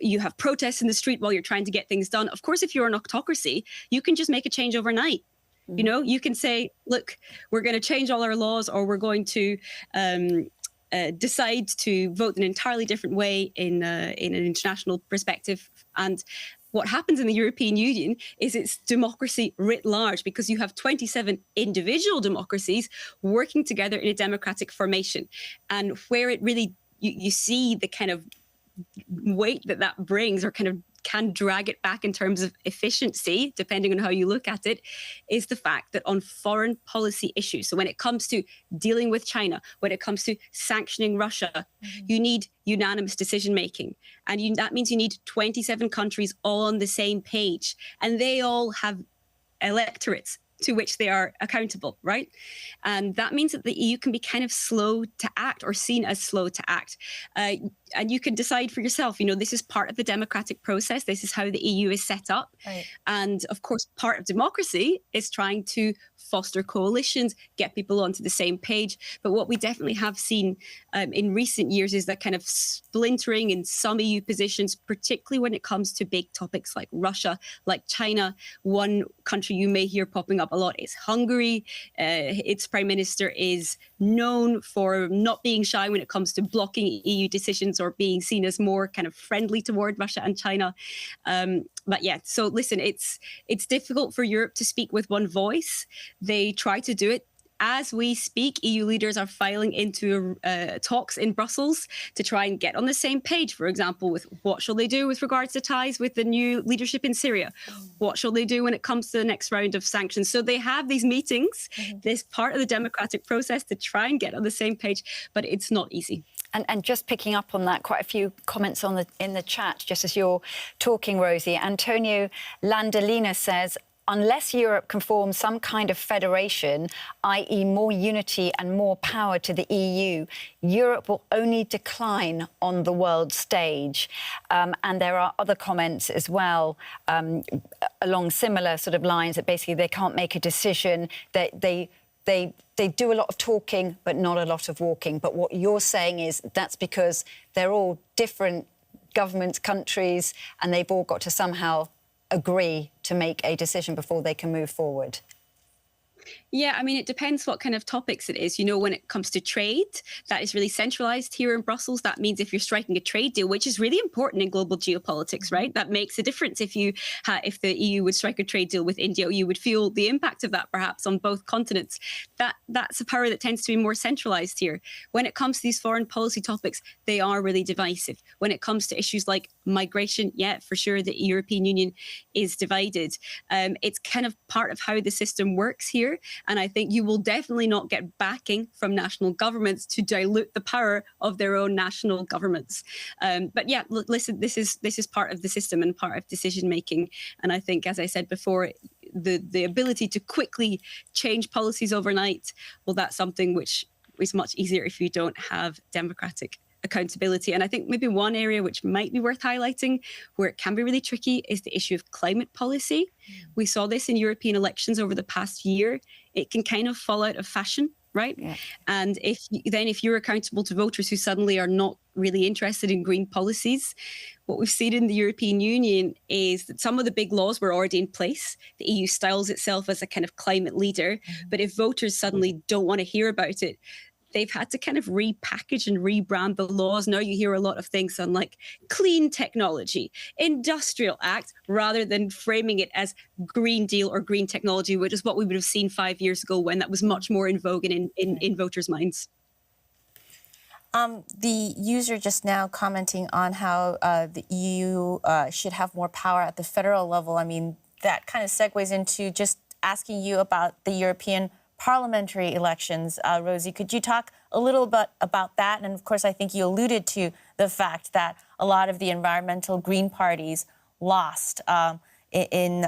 Speaker 11: you have protests in the street while you're trying to get things done. Of course, if you're an autocracy, you can just make a change overnight. You know, you can say, look, we're going to change all our laws, or we're going to decide to vote an entirely different way in an international perspective. And what happens in the European Union is it's democracy writ large, because you have 27 individual democracies working together in a democratic formation. And where it really, you see the kind of weight that brings, or kind of can drag it back in terms of efficiency, depending on how you look at it, is the fact that on foreign policy issues, so when it comes to dealing with China, when it comes to sanctioning Russia, you need unanimous decision-making. And that means you need 27 countries all on the same page. And they all have electorates to which they are accountable, right? And that means that the EU can be kind of slow to act, or seen as slow to act. And you can decide for yourself, you know, this is part of the democratic process. This is how the EU is set up. Right. And of course, part of democracy is trying to foster coalitions, get people onto the same page. But what we definitely have seen in recent years is that kind of splintering in some EU positions, particularly when it comes to big topics like Russia, like China. One country you may hear popping up a lot is Hungary. Its prime minister is known for not being shy when it comes to blocking EU decisions, or being seen as more kind of friendly toward Russia and China. But yeah, so listen, it's difficult for Europe to speak with one voice. They try to do it. As we speak, EU leaders are filing into talks in Brussels to try and get on the same page, for example, with what shall they do with regards to ties with the new leadership in Syria? What shall they do when it comes to the next round of sanctions? So they have these meetings, this part of the democratic process, to try and get on the same page, but it's not easy.
Speaker 2: And just picking up on that, quite a few comments in the chat, just as you're talking, Rosie. Antonio Landolina says, unless Europe can form some kind of federation, i.e. more unity and more power to the EU, Europe will only decline on the world stage. And there are other comments as well along similar sort of lines, that basically they can't make a decision, that they do a lot of talking, but not a lot of walking. But what you're saying is that's because they're all different governments, countries, and they've all got to somehow agree to make a decision before they can move forward.
Speaker 11: Yeah, I mean, it depends what kind of topics it is. You know, when it comes to trade, that is really centralized here in Brussels. That means if you're striking a trade deal, which is really important in global geopolitics, right? That makes a difference. If the EU would strike a trade deal with India, you would feel the impact of that perhaps on both continents. That's a power that tends to be more centralized here. When it comes to these foreign policy topics, they are really divisive. When it comes to issues like migration, yeah, for sure, the European Union is divided. It's kind of part of how the system works here. And I think you will definitely not get backing from national governments to dilute the power of their own national governments. But yeah, listen, this is part of the system and part of decision making. And I think, as I said before, the ability to quickly change policies overnight, well, that's something which is much easier if you don't have democratic accountability. And I think maybe one area which might be worth highlighting, where it can be really tricky, is the issue of climate policy. We saw this in European elections over the past year. It can kind of fall out of fashion, right? Yeah. And if you're accountable to voters who suddenly are not really interested in green policies, what we've seen in the European Union is that some of the big laws were already in place. The EU styles itself as a kind of climate leader, but if voters suddenly don't want to hear about it, they've had to kind of repackage and rebrand the laws. Now you hear a lot of things on like clean technology, industrial act, rather than framing it as Green Deal or green technology, which is what we would have seen 5 years ago when that was much more in vogue and in voters' minds.
Speaker 1: The user just now commenting on how the EU should have more power at the federal level. I mean, that kind of segues into just asking you about the European parliamentary elections. Rosie, could you talk a little bit about that? And of course, I think you alluded to the fact that a lot of the environmental green parties lost in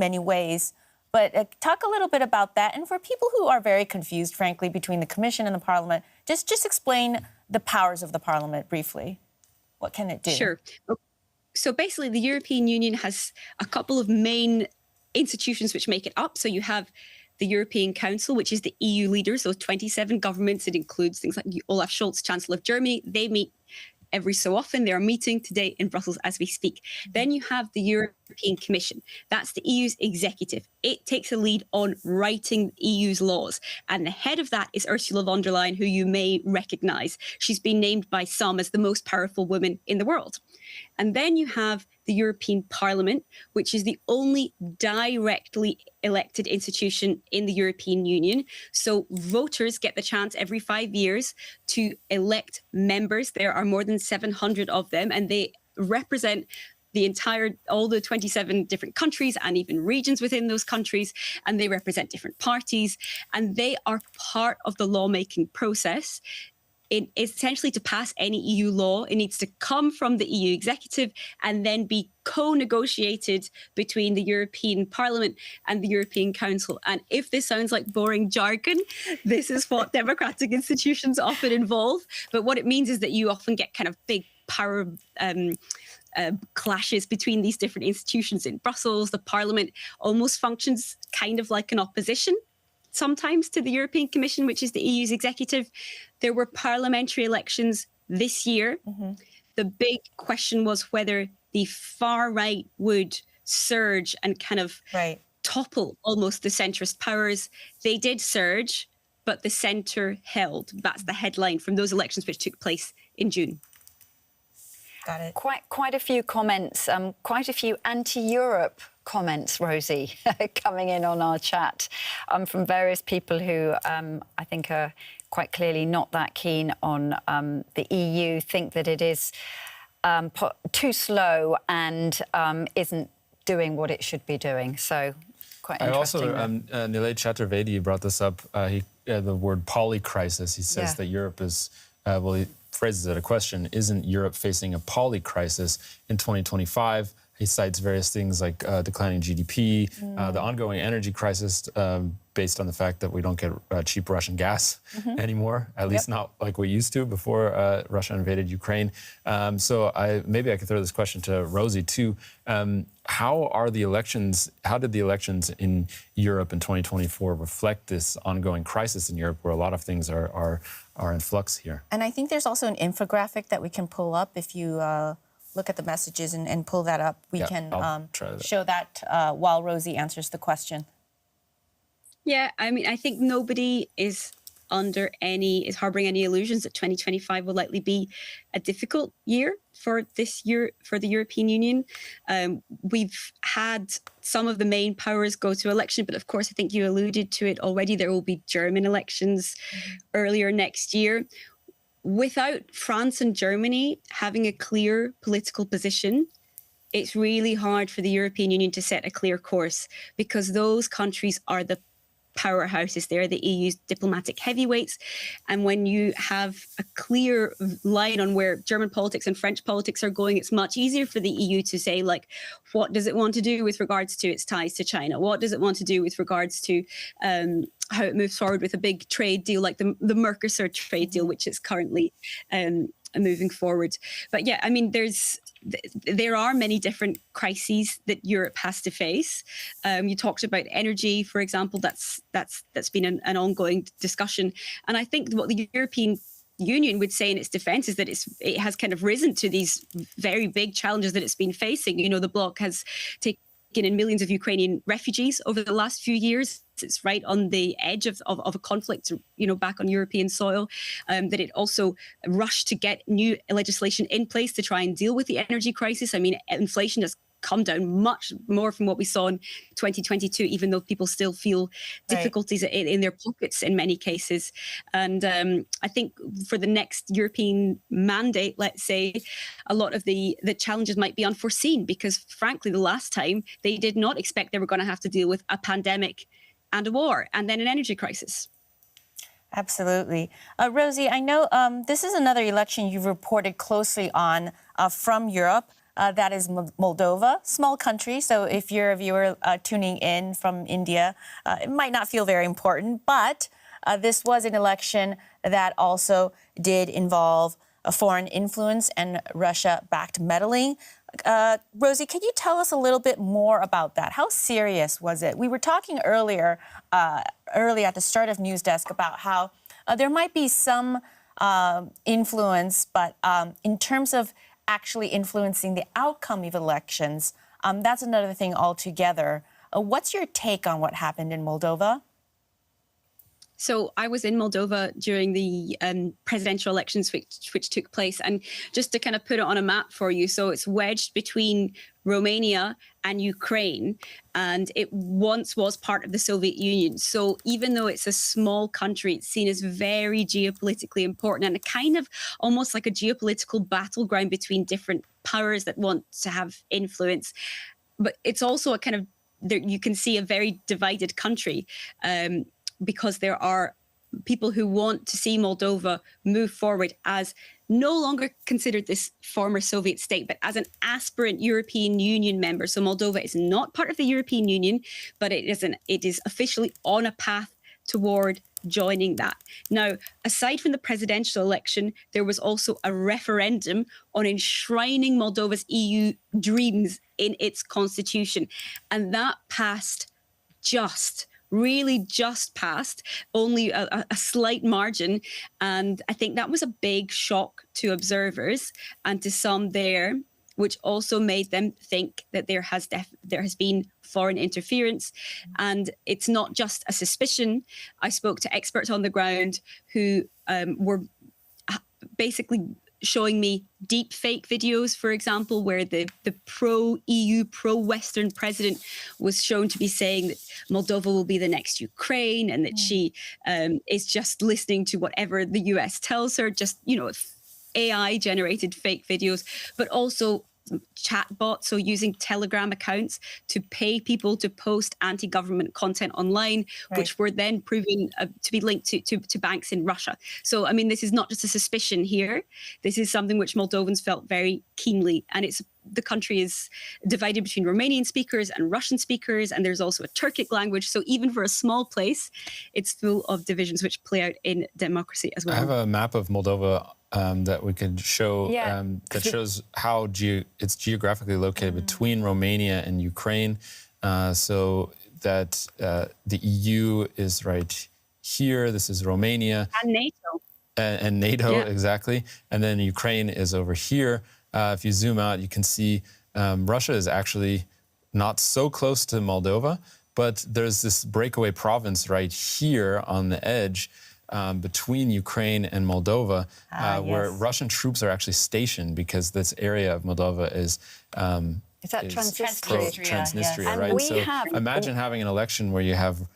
Speaker 1: many ways. But talk a little bit about that. And for people who are very confused, frankly, between the Commission and the Parliament, just explain the powers of the Parliament briefly. What can it do?
Speaker 11: Sure. So basically, the European Union has a couple of main institutions which make it up. So you have the European Council, which is the EU leaders, those 27 governments. It includes things like Olaf Scholz, Chancellor of Germany. They meet every so often. They are meeting today in Brussels as we speak. Then you have the European Commission. That's the EU's executive. It takes a lead on writing EU's laws. And the head of that is Ursula von der Leyen, who you may recognize. She's been named by some as the most powerful woman in the world. And then you have the European Parliament, which is the only directly elected institution in the European Union. So voters get the chance every 5 years to elect members. There are more than 700 of them, and they represent all the 27 different countries and even regions within those countries, and they represent different parties, and they are part of the lawmaking process. Essentially, to pass any EU law, it needs to come from the EU executive and then be co-negotiated between the European Parliament and the European Council. And if this sounds like boring jargon, this is what democratic institutions often involve. But what it means is that you often get kind of big power clashes between these different institutions in Brussels. The Parliament almost functions kind of like an opposition sometimes to the European Commission, which is the EU's executive. There were parliamentary elections this year. Mm-hmm. The big question was whether the far right would surge and kind of topple almost the centrist powers. They did surge, but the centre held. That's the headline from those elections which took place in June.
Speaker 1: Got it.
Speaker 2: Quite a few comments, quite a few anti-Europe comments, Rosie, coming in on our chat from various people who I think are quite clearly not that keen on the EU, think that it is too slow and isn't doing what it should be doing. So quite interesting.
Speaker 3: I also, Nilay Chaturvedi brought this up, the word polycrisis. He says that Europe is, he phrases it a question, isn't Europe facing a polycrisis in 2025? He cites various things like declining GDP, the ongoing energy crisis based on the fact that we don't get cheap Russian gas anymore, at least not like we used to before Russia invaded Ukraine. So maybe I could throw this question to Rosie too. How did the elections in Europe in 2024 reflect this ongoing crisis in Europe where a lot of things are in flux here?
Speaker 1: And I think there's also an infographic that we can pull up if you look at the messages and pull that up. We can show that while Rosie answers the question.
Speaker 11: Yeah, I mean, I think nobody is harboring any illusions that 2025 will likely be a difficult year for the European Union. We've had some of the main powers go to election, but of course, I think you alluded to it already. There will be German elections earlier next year. Without France and Germany having a clear political position, it's really hard for the European Union to set a clear course because those countries are the powerhouses. They're the EU's diplomatic heavyweights. And when you have a clear line on where German politics and French politics are going, it's much easier for the EU to say, like, what does it want to do with regards to its ties to China? What does it want to do with regards to how it moves forward with a big trade deal like the Mercosur trade deal, which is currently moving forward. But yeah, I mean, there are many different crises that Europe has to face. You talked about energy, for example. That's been an ongoing discussion. And I think what the European Union would say in its defense is that it has kind of risen to these very big challenges that it's been facing. You know, the bloc has taken in millions of Ukrainian refugees over the last few years. It's right on the edge of a conflict, back on European soil. That it also rushed to get new legislation in place to try and deal with the energy crisis. I mean, inflation has come down much more from what we saw in 2022, even though people still feel difficulties in their pockets in many cases. And I think for the next European mandate, let's say, a lot of the challenges might be unforeseen because, frankly, the last time they did not expect they were going to have to deal with a pandemic and a war and then an energy crisis.
Speaker 1: Absolutely. Rosie, I know this is another election you've reported closely on from Europe. That is Moldova, small country. So if you're a viewer tuning in from India, it might not feel very important. But this was an election that also did involve a foreign influence and Russia-backed meddling. Rosie, can you tell us a little bit more about that? How serious was it? We were talking early at the start of News Desk about how there might be some influence, but in terms of actually influencing the outcome of elections, that's another thing altogether. What's your take on what happened in Moldova?
Speaker 11: So I was in Moldova during the presidential elections which took place. And just to kind of put it on a map for you, so it's wedged between Romania and Ukraine, and it once was part of the Soviet Union. So even though it's a small country, it's seen as very geopolitically important and a kind of almost like a geopolitical battleground between different powers that want to have influence. But it's also a kind of, you can see a very divided country. Because there are people who want to see Moldova move forward as no longer considered this former Soviet state, but as an aspirant European Union member. So Moldova is not part of the European Union, but it is officially on a path toward joining that. Now, aside from the presidential election, there was also a referendum on enshrining Moldova's EU dreams in its constitution. And that passed really just passed, only a slight margin. And I think that was a big shock to observers and to some there, which also made them think that there has been foreign interference. And it's not just a suspicion. I spoke to experts on the ground who were basically showing me deep fake videos, for example, where the pro-EU, pro-Western president was shown to be saying that Moldova will be the next Ukraine and that she is just listening to whatever the US tells her, just, AI-generated fake videos, but also chatbots, so using Telegram accounts to pay people to post anti-government content online, which were then proven to be linked to banks in Russia. So, I mean, this is not just a suspicion here. This is something which Moldovans felt very keenly. And the country is divided between Romanian speakers and Russian speakers, and there's also a Turkic language. So even for a small place, it's full of divisions which play out in democracy as well.
Speaker 3: I have a map of Moldova that we could show that shows how it's geographically located between Romania and Ukraine. So that the EU is right here. This is Romania.
Speaker 11: And NATO.
Speaker 3: And NATO, exactly. And then Ukraine is over here. If you zoom out, you can see Russia is actually not so close to Moldova, but there's this breakaway province right here on the edge between Ukraine and Moldova, where Russian troops are actually stationed because this area of Moldova is Transnistria, right? So imagine having an election where you have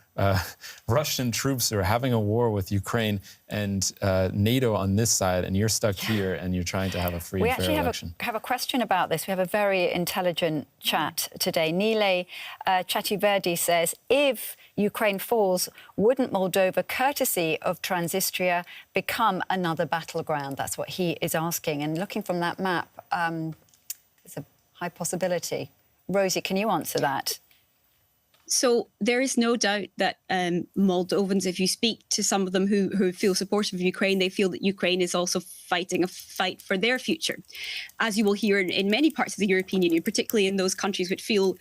Speaker 3: Russian troops who are having a war with Ukraine and NATO on this side, and you're stuck here and you're trying to have a free and fair election.
Speaker 2: We actually have a question about this. We have a very intelligent chat today. Nile Chativerdi says, if Ukraine falls, wouldn't Moldova, courtesy of Transnistria, become another battleground? That's what he is asking. And looking from that map, it's a high possibility. Rosie, can you answer that?
Speaker 11: So there is no doubt that Moldovans, if you speak to some of them who feel supportive of Ukraine, they feel that Ukraine is also fighting a fight for their future. As you will hear in many parts of the European Union, particularly in those countries which feel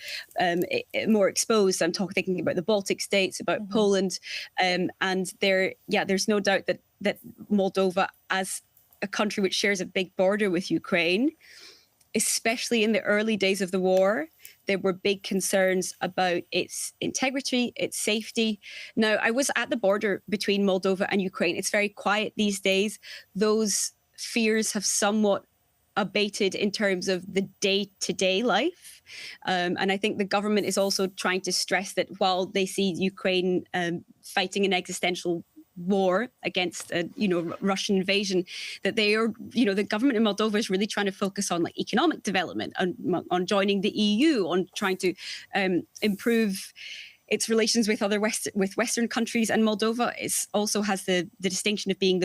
Speaker 11: more exposed. I'm thinking about the Baltic states, about Poland. And there's no doubt that Moldova, as a country which shares a big border with Ukraine, especially in the early days of the war, there were big concerns about its integrity, its safety. Now, I was at the border between Moldova and Ukraine. It's very quiet these days. Those fears have somewhat abated in terms of the day-to-day life. And I think the government is also trying to stress that while they see Ukraine fighting an existential war against Russian invasion, that they are, the government in Moldova is really trying to focus on like economic development, on joining the EU, on trying to improve its relations with other Western countries. And Moldova also has the distinction of being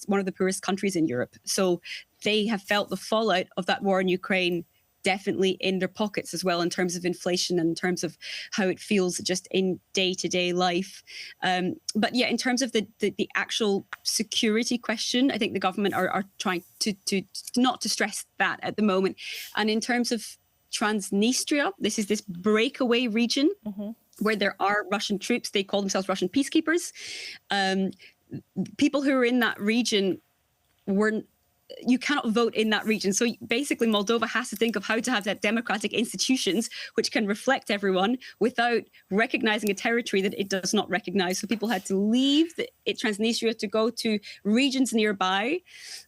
Speaker 11: one of the poorest countries in Europe. So they have felt the fallout of that war in Ukraine definitely in their pockets as well, in terms of inflation and in terms of how it feels just in day-to-day life. But yeah, in terms of the actual security question, I think the government are trying to not to stress that at the moment. And in terms of Transnistria, this is this breakaway region where there are Russian troops. They call themselves Russian peacekeepers. People who are in that region you cannot vote in that region. So basically Moldova has to think of how to have that democratic institutions which can reflect everyone without recognizing a territory that it does not recognize. So people had to leave Transnistria to go to regions nearby.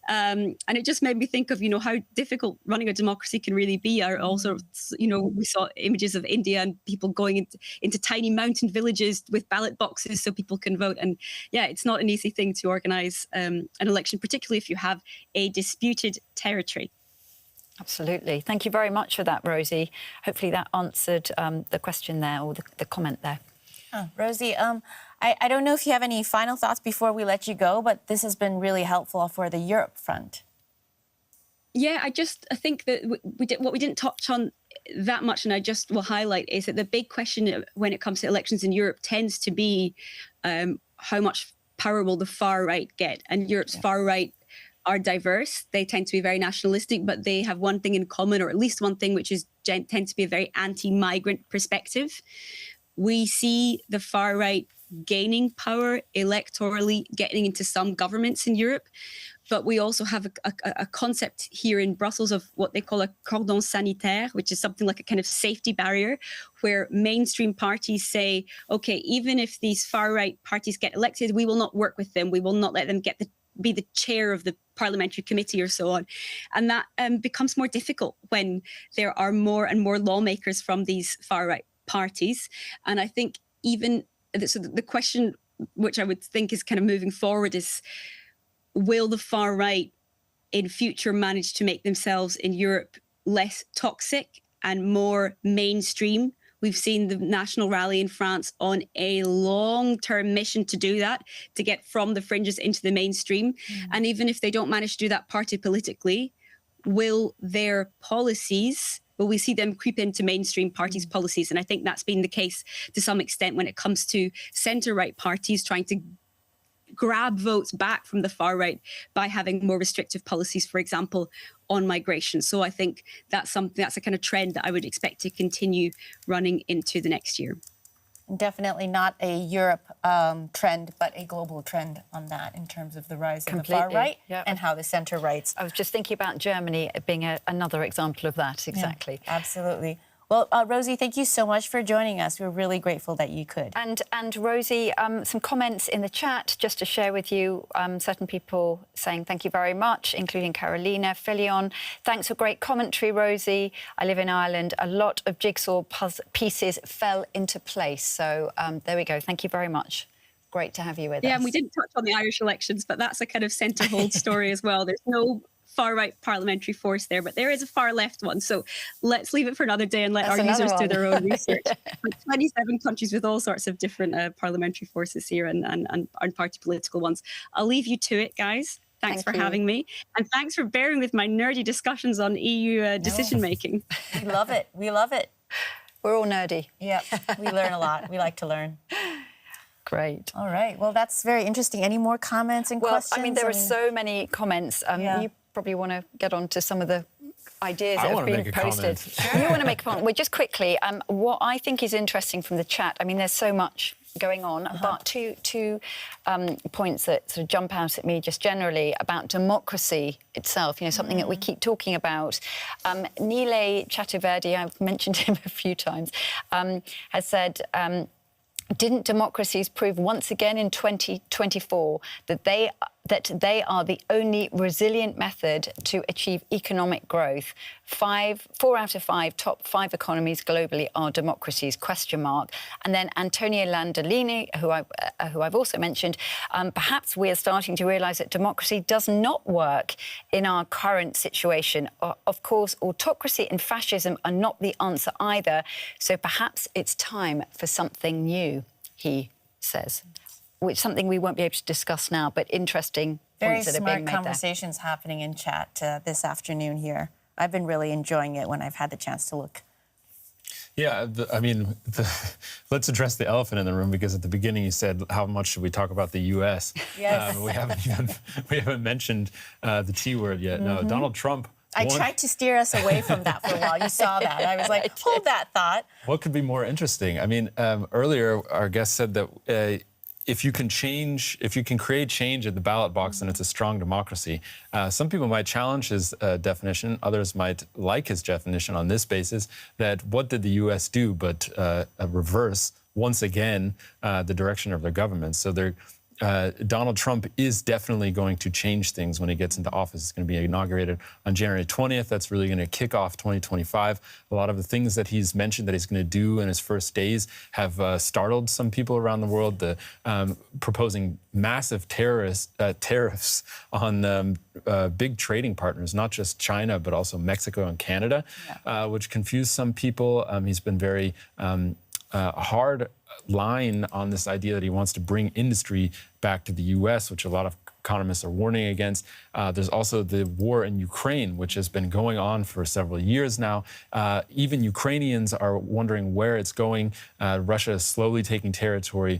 Speaker 11: And it just made me think of, how difficult running a democracy can really be. Also, we saw images of India and people going into tiny mountain villages with ballot boxes so people can vote. And yeah, it's not an easy thing to organize an election, particularly if you have a disputed territory.
Speaker 2: Absolutely. Thank you very much for that, Rosie. Hopefully that answered the question there, or the comment there.
Speaker 1: Oh, Rosie, I don't know if you have any final thoughts before we let you go, but this has been really helpful for the Europe front.
Speaker 11: Yeah, I think that what we didn't touch on that much, and I just will highlight, is that the big question when it comes to elections in Europe tends to be how much power will the far right get? And Europe's far right are diverse. They tend to be very nationalistic, but they have one thing in common, or at least one thing, which is tends to be a very anti-migrant perspective. We see the far right gaining power electorally, getting into some governments in Europe. But we also have a concept here in Brussels of what they call a cordon sanitaire, which is something like a kind of safety barrier, where mainstream parties say, okay, even if these far right parties get elected, we will not work with them. We will not let them be the chair of the parliamentary committee or so on. And that becomes more difficult when there are more and more lawmakers from these far right parties. And I think so the question which I would think is kind of moving forward is, will the far right in future manage to make themselves in Europe less toxic and more mainstream? We've seen the National Rally in France on a long-term mission to do that, to get from the fringes into the mainstream. And even if they don't manage to do that party politically, will their policies, will we see them creep into mainstream parties' policies? And I think that's been the case to some extent when it comes to centre-right parties trying to grab votes back from the far right by having more restrictive policies, for example, on migration. So I think that's a kind of trend that I would expect to continue running into the next year.
Speaker 1: Definitely not a Europe trend, but a global trend on that in terms of the rise of the far right and how the centre rights.
Speaker 2: I was just thinking about Germany being another example of that, exactly.
Speaker 1: Yeah, absolutely. Well, Rosie, thank you so much for joining us. We're really grateful that you could.
Speaker 2: And Rosie, some comments in the chat just to share with you. Certain people saying thank you very much, including Carolina, Filion. Thanks for great commentary, Rosie. I live in Ireland. A lot of jigsaw pieces fell into place. So there we go. Thank you very much. Great to have you with us.
Speaker 11: Yeah, and we didn't touch on the Irish elections, but that's a kind of centre-hold story as well. There's no far-right parliamentary force there, but there is a far-left one. So let's leave it for another day and let our users do their own research. 27 countries with all sorts of different parliamentary forces here and party political ones. I'll leave you to it, guys. Thanks for having me. And thanks for bearing with my nerdy discussions on EU decision-making.
Speaker 1: We love it. We love it.
Speaker 2: We're all nerdy.
Speaker 1: Yeah, we learn a lot. We like to learn.
Speaker 2: Great.
Speaker 1: All right. Well, that's very interesting. Any more comments and questions?
Speaker 2: I mean, there are so many comments. You probably want to get on to some of the ideas that have been posted. You want to make a comment? Well, just quickly, what I think is interesting from the chat, I mean, there's so much going on, but two points that sort of jump out at me just generally about democracy itself, something that we keep talking about. Nilay Chaturvedi, I've mentioned him a few times, has said, didn't democracies prove once again in 2024 that they are the only resilient method to achieve economic growth? 4 out of 5 top 5 economies globally are democracies, ? And then Antonio Landolini, who I've also mentioned, perhaps we are starting to realise that democracy does not work in our current situation. Of course, autocracy and fascism are not the answer either, so perhaps it's time for something new, he says. Which something we won't be able to discuss now, but interesting points that are being made there.
Speaker 1: Very smart conversations happening in chat this afternoon here. I've been really enjoying it when I've had the chance to look.
Speaker 3: Yeah, let's address the elephant in the room, because at the beginning you said, how much should we talk about the U.S.?
Speaker 1: Yes.
Speaker 3: We haven't mentioned the T word yet. No, Donald Trump.
Speaker 1: I tried to steer us away from that for a while. You saw that. I was like, hold that thought.
Speaker 3: What could be more interesting? I mean, earlier our guest said that if you can create change at the ballot box, then it's a strong democracy. Some people might challenge his definition. Others might like his definition on this basis, that what did the U.S. do but reverse, once again, the direction of their government. So Donald Trump is definitely going to change things when he gets into office. It's going to be inaugurated on January 20th. That's really going to kick off 2025. A lot of the things that he's mentioned that he's going to do in his first days have startled some people around the world. Proposing massive tariffs on big trading partners, not just China, but also Mexico and Canada, which confused some people. He's been very hard line on this idea that he wants to bring industry back to the U.S., which a lot of economists are warning against. There's also the war in Ukraine, which has been going on for several years now. Even Ukrainians are wondering where it's going. Russia is slowly taking territory.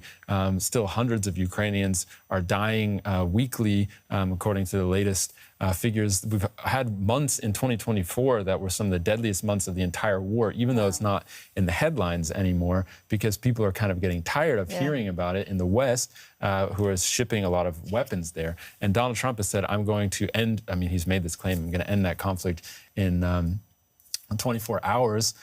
Speaker 3: Still hundreds of Ukrainians are dying weekly, according to the latest figures. We've had months in 2024 that were some of the deadliest months of the entire war, even though it's not in the headlines anymore, because people are kind of getting tired of hearing about it in the West, who are shipping a lot of weapons there. And Donald Trump has said, I'm going to end, he's made this claim, I'm going to end that conflict in 24 hours.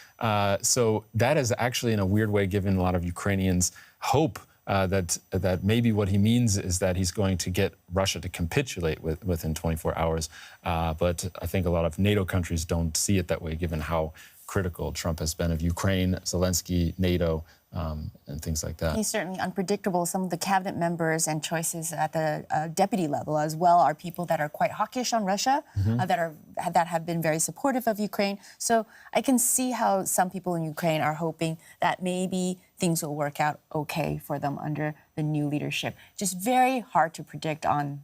Speaker 3: So that is actually, in a weird way, given a lot of Ukrainians hope that maybe what he means is that he's going to get Russia to capitulate within 24 hours. But I think a lot of NATO countries don't see it that way, given how critical Trump has been of Ukraine, Zelensky, NATO, and things like that.
Speaker 1: He's certainly unpredictable. Some of the cabinet members and choices at the deputy level as well are people that are quite hawkish on Russia, that have been very supportive of Ukraine. So I can see how some people in Ukraine are hoping that maybe things will work out okay for them under the new leadership. Just very hard to predict on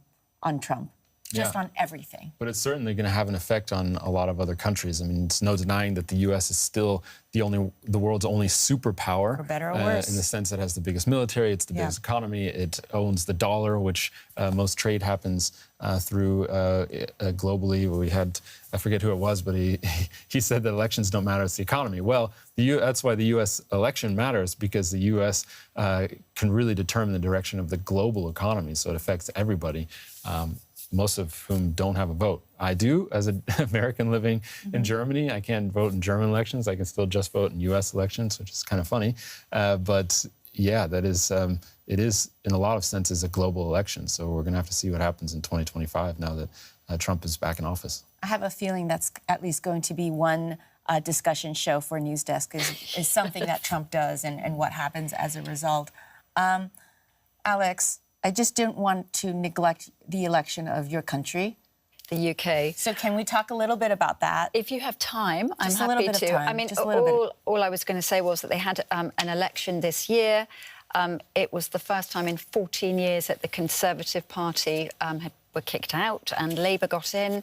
Speaker 1: Trump. Just on everything.
Speaker 3: But it's certainly going to have an effect on a lot of other countries. I mean, it's no denying that the U.S. is still the world's only superpower. For better or worse. In the sense that it has the biggest military, it's the biggest economy, it owns the dollar, which most trade happens through globally. We had, I forget who it was, but he said that elections don't matter, it's the economy. Well, that's why the U.S. election matters, because the U.S. Can really determine the direction of the global economy, so it affects everybody. Most of whom don't have a vote. I do, as an American living in Germany. I can't vote in German elections. I can still just vote in U.S. elections, which is kind of funny. But yeah, that is, it is, in a lot of senses, a global election. So we're going to have to see what happens in 2025 now that Trump is back in office.
Speaker 1: I have a feeling that's at least going to be one discussion show for Newsdesk is something that Trump does and what happens as a result. Alex, I just didn't want to neglect the election of your country,
Speaker 2: the UK.
Speaker 1: So can we talk a little bit about that?
Speaker 2: If you have time,
Speaker 1: just
Speaker 2: I'm happy to.
Speaker 1: Time.
Speaker 2: I mean, all I was going to say was that they had an election this year. It was the first time in 14 years that the Conservative Party were kicked out and Labour got in,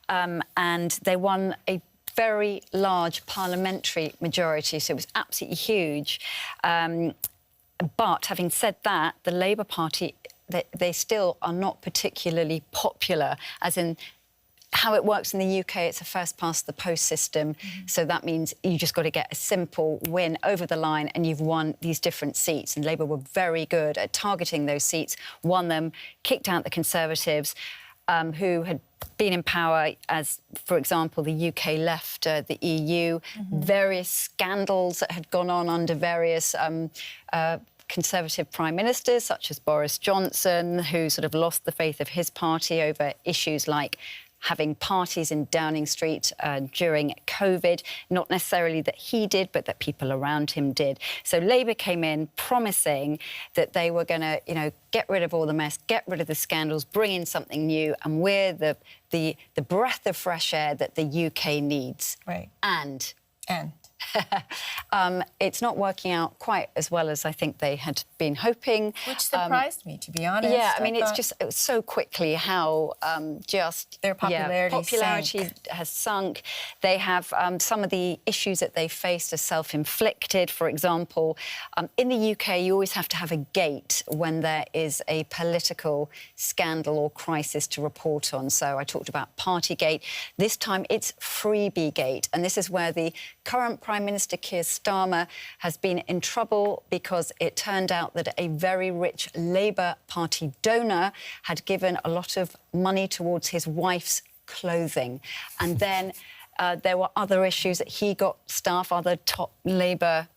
Speaker 2: and they won a very large parliamentary majority, so it was absolutely huge. But having said that, the Labour Party, they still are not particularly popular, as in how it works in the UK, it's a first-past-the-post system. So that means you just got to get a simple win over the line and you've won these different seats. And Labour were very good at targeting those seats, won them, kicked out the Conservatives, who had been in power as, for example, the UK left the EU, various scandals that had gone on under various Conservative prime ministers, such as Boris Johnson, who sort of lost the faith of his party over issues like having parties in Downing Street during COVID, not necessarily that he did, but that people around him did. So Labour came in promising that they were going to, you know, get rid of all the mess, get rid of the scandals, bring in something new, and we're the breath of fresh air that the UK needs.
Speaker 1: Right.
Speaker 2: And
Speaker 1: it's
Speaker 2: not working out quite as well as I think they had been hoping.
Speaker 1: Which surprised me, to be honest.
Speaker 2: Yeah, I mean, it was so quickly how just...
Speaker 1: Their popularity
Speaker 2: has sunk. They have some of the issues that they faced are self-inflicted. For example, in the UK, you always have to have a gate when there is a political scandal or crisis to report on. So I talked about Partygate. This time, it's Freebiegate. And this is where the current Prime Minister Keir Starmer has been in trouble because it turned out that a very rich Labour Party donor had given a lot of money towards his wife's clothing. And then there were other issues that he got staff, other top Labour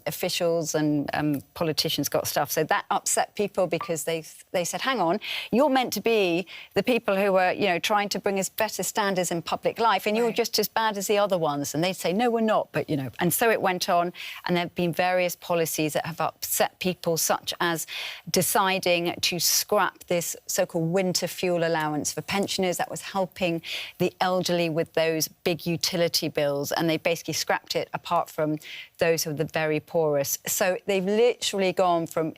Speaker 2: officials and politicians got stuff. So that upset people because they said, hang on, you're meant to be the people who are, you know, trying to bring us better standards in public life, and you're just as bad as the other ones. And they'd say, no, we're not, but, you know. And so it went on, and there have been various policies that have upset people, such as deciding to scrap this so-called winter fuel allowance for pensioners that was helping the elderly with those big utility bills, and they basically scrapped it apart from those who are the very poorest. So they've literally gone from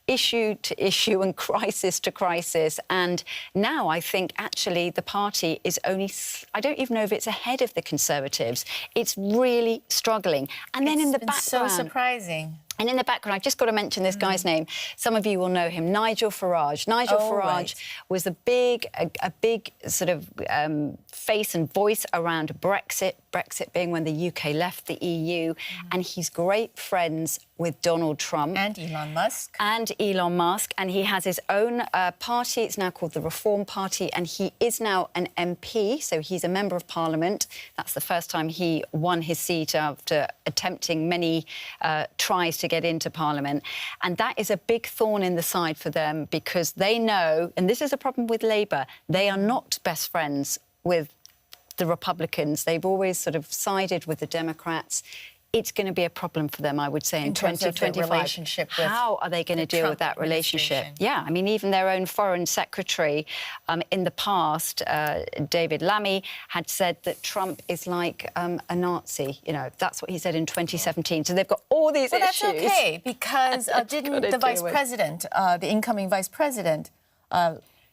Speaker 2: issue to issue and crisis to crisis. And now I think actually the party is only, I don't even know if it's ahead of the Conservatives. It's really struggling. And then in the background...
Speaker 1: so surprising.
Speaker 2: And in the background, I've just got to mention this guy's name. Some of you will know him, Nigel Farage. Nigel Farage was a big sort of face and voice around Brexit, Brexit being when the UK left the EU. And he's great friends with Donald Trump.
Speaker 1: And Elon Musk.
Speaker 2: And he has his own party. It's now called the Reform Party. And he is now an MP, so he's a member of Parliament. That's the first time he won his seat after attempting many tries to get into Parliament. And that is a big thorn in the side for them because they know, and this is a problem with Labour, they are not best friends with the Republicans. They've always sort of sided with the Democrats. It's going to be a problem for them, I would say, in 2025.
Speaker 1: Relationship with
Speaker 2: how are they going to deal with that relationship? Yeah, I mean, even their own foreign secretary in the past, David Lammy, had said that Trump is like a Nazi. You know, that's what he said in 2017. So they've got all these issues.
Speaker 1: That's OK, because didn't the vice president, the incoming vice president,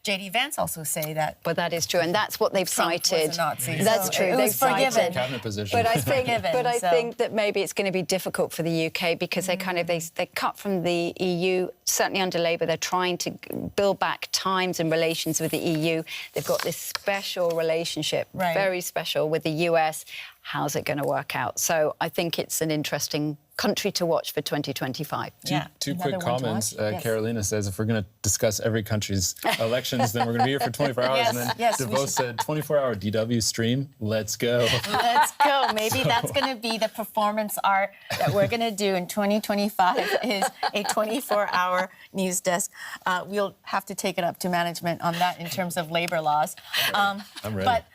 Speaker 1: J.D. Vance also say that.
Speaker 2: But that is true, and that's what they've
Speaker 1: Trump
Speaker 2: cited.
Speaker 1: Was a Nazi.
Speaker 2: That's
Speaker 1: so
Speaker 2: true.
Speaker 1: They've cited.
Speaker 3: Cabinet position.
Speaker 2: But I think, that maybe it's going to be difficult for the UK because they kind of they cut from the EU. Certainly under Labour, they're trying to build back ties and relations with the EU. They've got this special relationship, very special, with the US. How's it going to work out? So I think it's an interesting country to watch for 2025.
Speaker 3: Two quick comments. Carolina says if we're going to discuss every country's elections, then we're going to be here for 24 hours. And then DeVos said 24-hour DW stream. Let's go.
Speaker 1: Let's go. Maybe that's going to be the performance art that we're going to do in 2025 is a 24-hour news desk. We'll have to take it up to management on that in terms of labor laws.
Speaker 3: I'm ready.
Speaker 1: But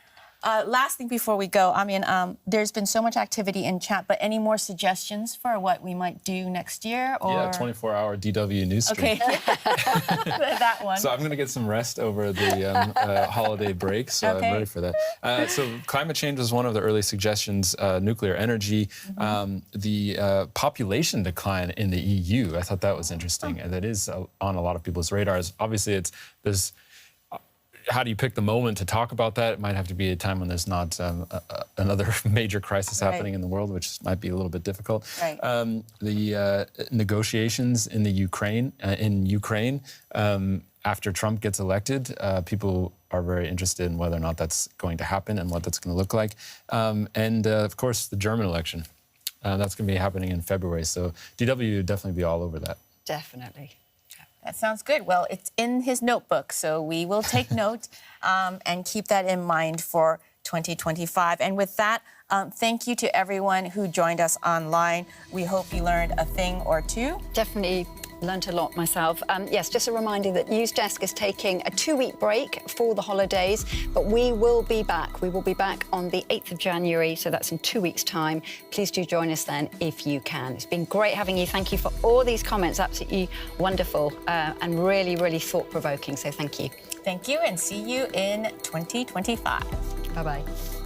Speaker 1: last thing before we go, I mean, there's been so much activity in chat, but any more suggestions for what we might do next year? Or...
Speaker 3: Yeah, 24-hour DW news stream.
Speaker 1: Okay, that one.
Speaker 3: So I'm going to get some rest over the holiday break, so I'm ready for that. So climate change was one of the early suggestions, nuclear energy, the population decline in the EU. I thought that was interesting, and that is on a lot of people's radars. Obviously, there's how do you pick the moment to talk about that? It might have to be a time when there's not another major crisis happening in the world, which might be a little bit difficult. The negotiations in the Ukraine, after Trump gets elected, people are very interested in whether or not that's going to happen and what that's going to look like. And of course, the German election. That's going to be happening in February. So DW would definitely be all over that.
Speaker 2: Definitely.
Speaker 1: That sounds good. Well, it's in his notebook, so we will take note and keep that in mind for 2025. And with that, thank you to everyone who joined us online. We hope you learned a thing or two.
Speaker 2: Definitely learnt a lot myself. Yes, just a reminder that News Desk is taking a 2-week break for the holidays, but we will be back. We will be back on the 8th of January, so that's in 2 weeks' time. Please do join us then if you can. It's been great having you. Thank you for all these comments. Absolutely wonderful and really, really thought-provoking, so thank you.
Speaker 1: Thank you, and see you in 2025.
Speaker 2: Bye-bye.